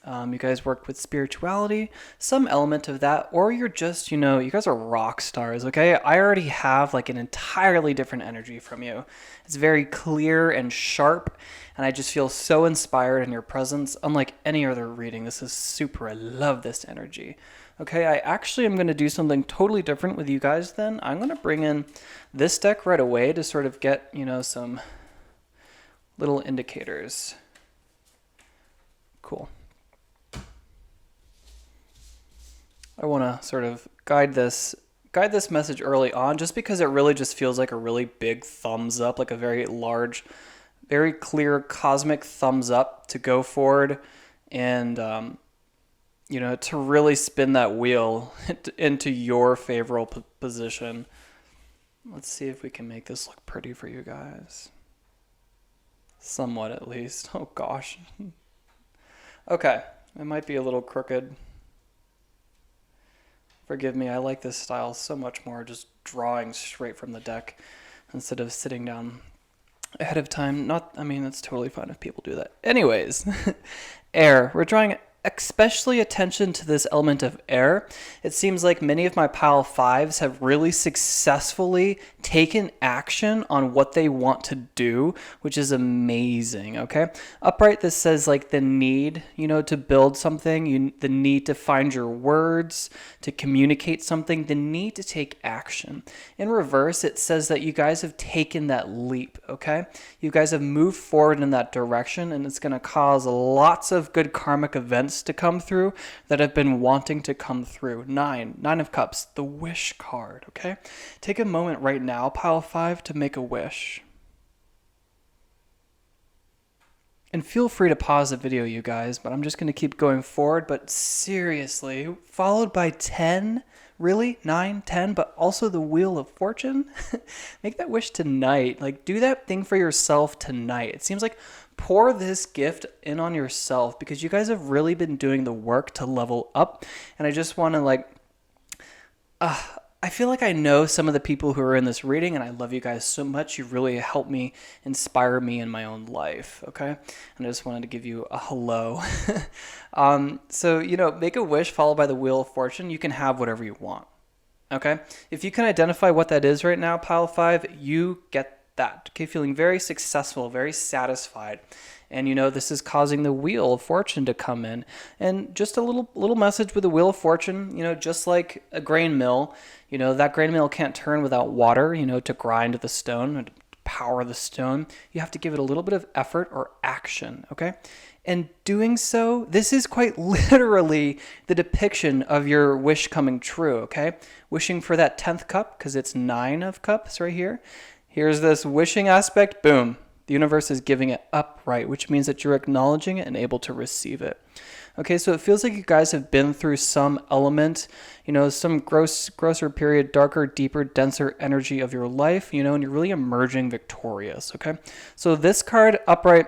You guys work with spirituality, some element of that, or you're just, you guys are rock stars, okay? I already have like an entirely different energy from you. It's very clear and sharp, and I just feel so inspired in your presence, unlike any other reading. This is super. I love this energy. Okay, I actually am going to do something totally different with you guys then. I'm going to bring in this deck right away to sort of get, some little indicators. Cool. I want to sort of guide this message early on, just because it really just feels like a really big thumbs up, like a very large, very clear cosmic thumbs up to go forward and, to really spin that wheel into your favorable position. Let's see if we can make this look pretty for you guys. Somewhat, at least. Oh, gosh. Okay, it might be a little crooked. Forgive me, I like this style so much more, just drawing straight from the deck instead of sitting down ahead of time. It's totally fine if people do that. Anyways, air. We're drawing especially attention to this element of air. It seems like many of my pile fives have really successfully taken action on what they want to do, which is amazing, okay? Upright, this says like the need, to build something, the need to find your words, to communicate something, the need to take action. In reverse, it says that you guys have taken that leap, okay? You guys have moved forward in that direction, and it's going to cause lots of good karmic events to come through that have been wanting to come through. Nine of Cups, the wish card, okay? Take a moment right now, pile five, to make a wish. And feel free to pause the video, you guys, but I'm just going to keep going forward. But seriously, followed by 10, really? 9, 10, but also the Wheel of Fortune? Make that wish tonight. Like, do that thing for yourself tonight. It seems like pour this gift in on yourself, because you guys have really been doing the work to level up. And I just want to I feel like I know some of the people who are in this reading, and I love you guys so much. You really helped me, inspire me in my own life, okay? And I just wanted to give you a hello. So, make a wish followed by the Wheel of Fortune. You can have whatever you want, okay? If you can identify what that is right now, pile five, you get that, okay? Feeling very successful, very satisfied. And, this is causing the Wheel of Fortune to come in. And just a little message with the Wheel of Fortune, just like a grain mill, that grain mill can't turn without water, to grind the stone and power the stone. You have to give it a little bit of effort or action, okay? And doing so, this is quite literally the depiction of your wish coming true, okay? Wishing for that 10th cup, because it's 9 of Cups right here. Here's this wishing aspect, boom. The universe is giving it upright, which means that you're acknowledging it and able to receive it. Okay, so it feels like you guys have been through some element, some grosser period, darker, deeper, denser energy of your life, and you're really emerging victorious, okay? So this card, upright,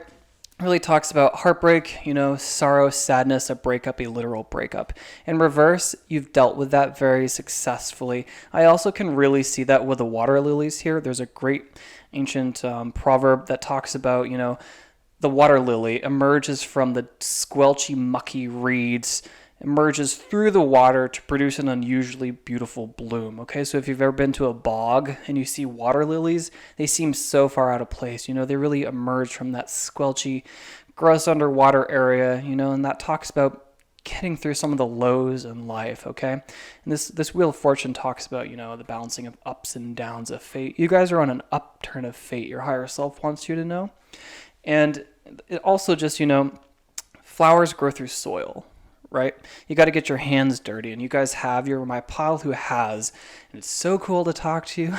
really talks about heartbreak, sorrow, sadness, a breakup, a literal breakup. In reverse, you've dealt with that very successfully. I also can really see that with the water lilies here. There's a great ancient proverb that talks about, the water lily emerges from the squelchy, mucky reeds, emerges through the water to produce an unusually beautiful bloom. Okay, so if you've ever been to a bog and you see water lilies, they seem so far out of place. They really emerge from that squelchy, gross underwater area, and that talks about getting through some of the lows in life, okay? And this Wheel of Fortune talks about, the balancing of ups and downs of fate. You guys are on an upturn of fate. Your higher self wants you to know. And it also just, flowers grow through soil, right? You got to get your hands dirty, and you guys have. You're my pile who has, and it's so cool to talk to you.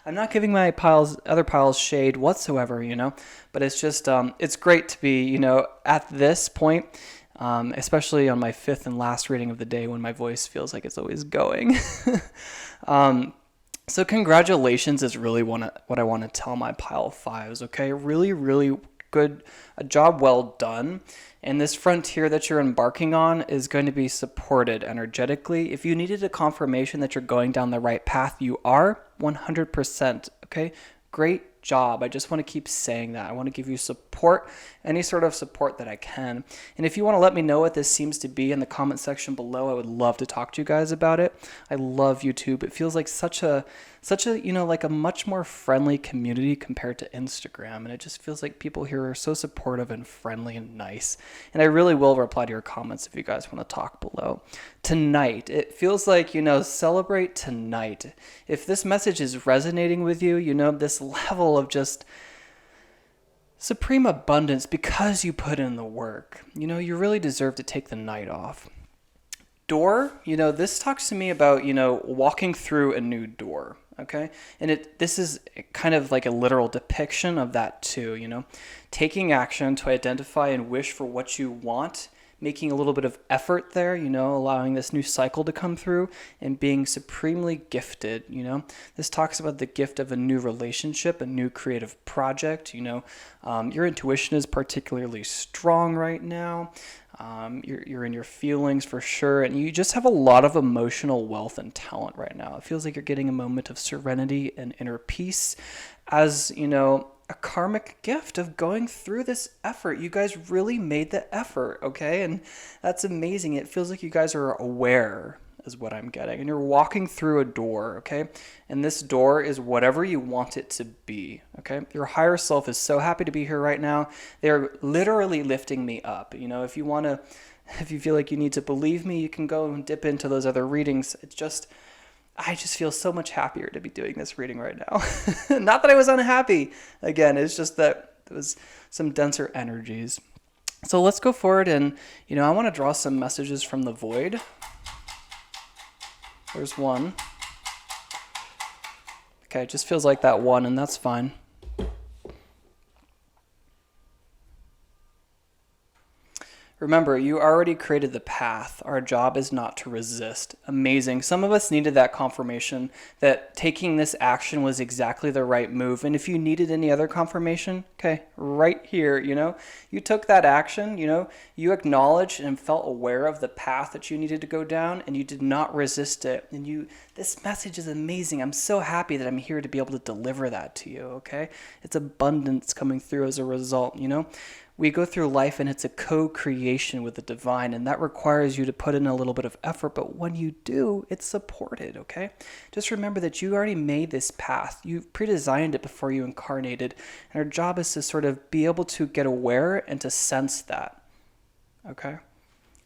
I'm not giving my other piles shade whatsoever, but it's just, it's great to be, at this point, especially on my fifth and last reading of the day when my voice feels like it's always going. So congratulations is really what I want to tell my pile fives, okay? Really, really good, a job well done. And this frontier that you're embarking on is going to be supported energetically. If you needed a confirmation that you're going down the right path, you are 100%, okay? Great job. I just want to keep saying that. I want to give you support, any sort of support that I can. And if you want to let me know what this seems to be in the comment section below, I would love to talk to you guys about it. I love YouTube. It feels like such a like a much more friendly community compared to Instagram. And it just feels like people here are so supportive and friendly and nice. And I really will reply to your comments if you guys want to talk below. Tonight, it feels like, celebrate tonight. If this message is resonating with you, this level of just supreme abundance because you put in the work, you really deserve to take the night off. Door, this talks to me about, walking through a new door. Okay. And this is kind of like a literal depiction of that too, taking action to identify and wish for what you want, making a little bit of effort there, allowing this new cycle to come through and being supremely gifted, This talks about the gift of a new relationship, a new creative project, your intuition is particularly strong right now. You're in your feelings for sure, and you just have a lot of emotional wealth and talent right now. It feels like you're getting a moment of serenity and inner peace as, a karmic gift of going through this effort. You guys really made the effort, okay? And that's amazing. It feels like you guys are aware is what I'm getting. And you're walking through a door, okay? And this door is whatever you want it to be, okay? Your higher self is so happy to be here right now. They're literally lifting me up. If you feel like you need to believe me, you can go and dip into those other readings. I just feel so much happier to be doing this reading right now. Not that I was unhappy. Again, it's just that there was some denser energies. So let's go forward and, I want to draw some messages from the void. There's one. Okay, it just feels like that one, and that's fine. Remember, you already created the path. Our job is not to resist. Amazing. Some of us needed that confirmation that taking this action was exactly the right move. And if you needed any other confirmation, okay, right here, you took that action, you acknowledged and felt aware of the path that you needed to go down, and you did not resist it. And this message is amazing. I'm so happy that I'm here to be able to deliver that to you, okay? It's abundance coming through as a result, We go through life and it's a co-creation with the divine, and that requires you to put in a little bit of effort, but when you do, it's supported, okay? Just remember that you already made this path. You pre-designed it before you incarnated, and our job is to sort of be able to get aware and to sense that, okay?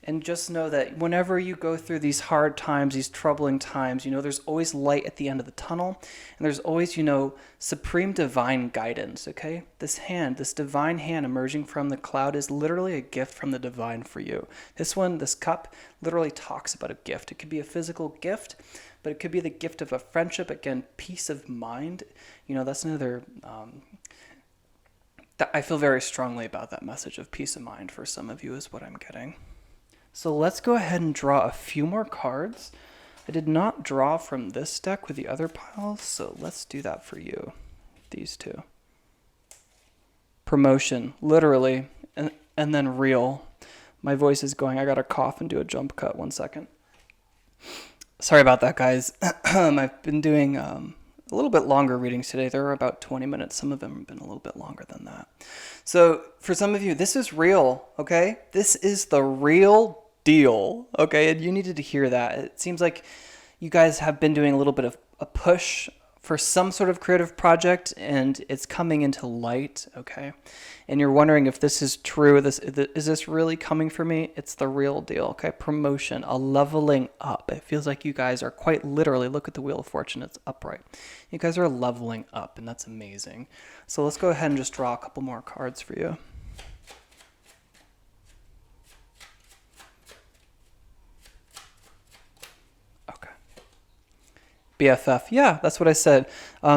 And just know that whenever you go through these hard times, these troubling times, there's always light at the end of the tunnel. And there's always, supreme divine guidance, okay? This divine hand emerging from the cloud is literally a gift from the divine for you. This cup literally talks about a gift. It could be a physical gift, but it could be the gift of a friendship. Again, peace of mind. That's another... I feel very strongly about that message of peace of mind for some of you is what I'm getting. So let's go ahead and draw a few more cards. I did not draw from this deck with the other piles, so let's do that for you. These two. promotion, literally, and then real. My voice is going. I gotta cough and do a jump cut. 1 second. Sorry about that, guys. I've been doing a little bit longer readings today. They're about 20 minutes. Some of them have been a little bit longer than that. So for some of you, this is real, okay? This is the real deal, okay? And you needed to hear that. It seems like you guys have been doing a little bit of a push for some sort of creative project, and it's coming into light, okay? And you're wondering if this is true. Is this really coming for me? It's the real deal, okay? Promotion, a leveling up. It feels like you guys are quite literally, look at the Wheel of Fortune, it's upright. You guys are leveling up, and that's amazing. So let's go ahead and just draw a couple more cards for you. BFF. Yeah, that's what I said.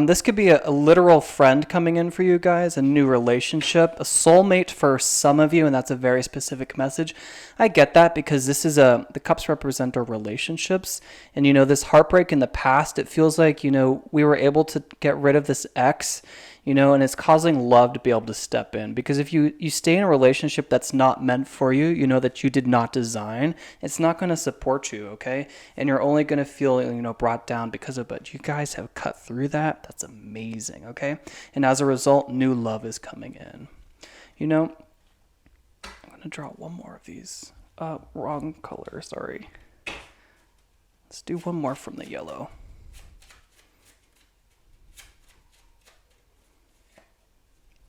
This could be a literal friend coming in for you guys, a new relationship, a soulmate for some of you, and that's a very specific message. I get that because this is the cups represent our relationships, and this heartbreak in the past, it feels like, we were able to get rid of this ex, and it's causing love to be able to step in. Because if you stay in a relationship that's not meant for you, that you did not design, it's not going to support you, okay? And you're only going to feel, brought down because of it. You guys have cut through that. That's amazing, okay? And as a result, new love is coming in. I'm going to draw one more of these. Wrong color, sorry. Let's do one more from the yellow.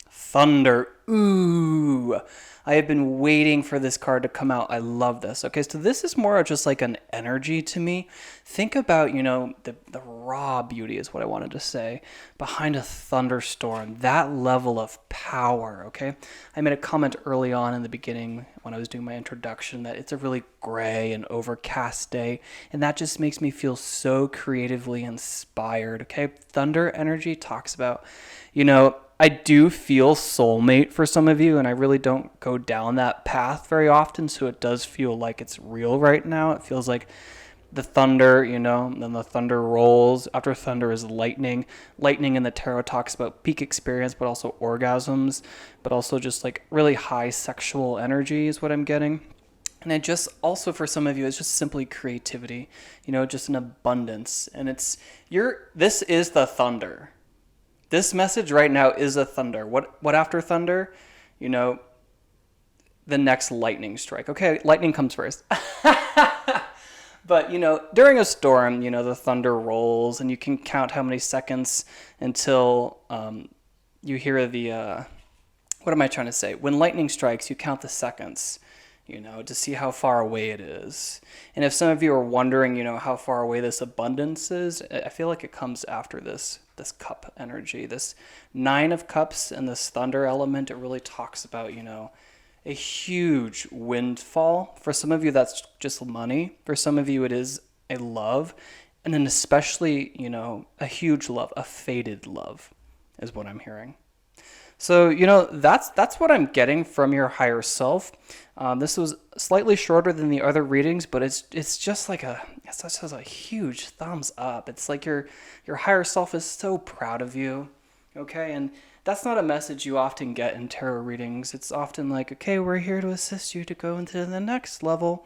Thunder. Ooh, I have been waiting for this card to come out. I love this. Okay, so this is more just like an energy to me. Think about, the raw beauty is what I wanted to say behind a thunderstorm, that level of power, okay? I made a comment early on in the beginning when I was doing my introduction that it's a really gray and overcast day, and that just makes me feel so creatively inspired, okay? Thunder energy talks about, I do feel soulmate for some of you, and I really don't go down that path very often, so it does feel like it's real right now. It feels like the thunder, then the thunder rolls. After thunder is lightning. Lightning in the tarot talks about peak experience, but also orgasms, but also just like really high sexual energy is what I'm getting. And it just also for some of you, it's just simply creativity, just an abundance. And this is the thunder. This message right now is a thunder. What after thunder? The next lightning strike. Okay, lightning comes first. But, during a storm, the thunder rolls, and you can count how many seconds until you hear what am I trying to say? When lightning strikes, you count the seconds, to see how far away it is. And if some of you are wondering, how far away this abundance is, I feel like it comes after this cup energy. This 9 of cups and this thunder element, it really talks about, a huge windfall. For some of you, that's just money. For some of you, it is a love. And then especially, a huge love, a faded love is what I'm hearing. So, that's what I'm getting from your higher self. This was slightly shorter than the other readings, but it's just like it's just a huge thumbs up. It's like your higher self is so proud of you, okay? And that's not a message you often get in tarot readings. It's often like, okay, we're here to assist you to go into the next level,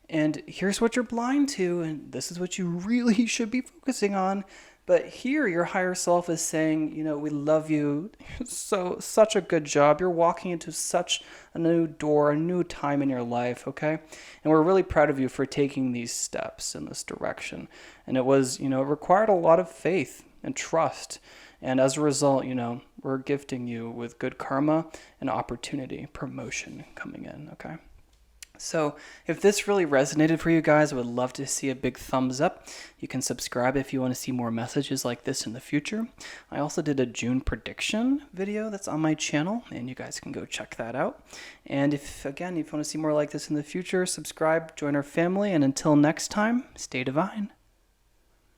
and here's what you're blind to, and this is what you really should be focusing on. But here, your higher self is saying, we love you. Such a good job. You're walking into such a new door, a new time in your life, okay? And we're really proud of you for taking these steps in this direction. And it was, it required a lot of faith and trust. And as a result, we're gifting you with good karma and opportunity, promotion coming in, okay? So if this really resonated for you guys, I would love to see a big thumbs up. You can subscribe if you want to see more messages like this in the future. I also did a June prediction video that's on my channel, and you guys can go check that out. And if you want to see more like this in the future, subscribe, join our family, and until next time, stay divine.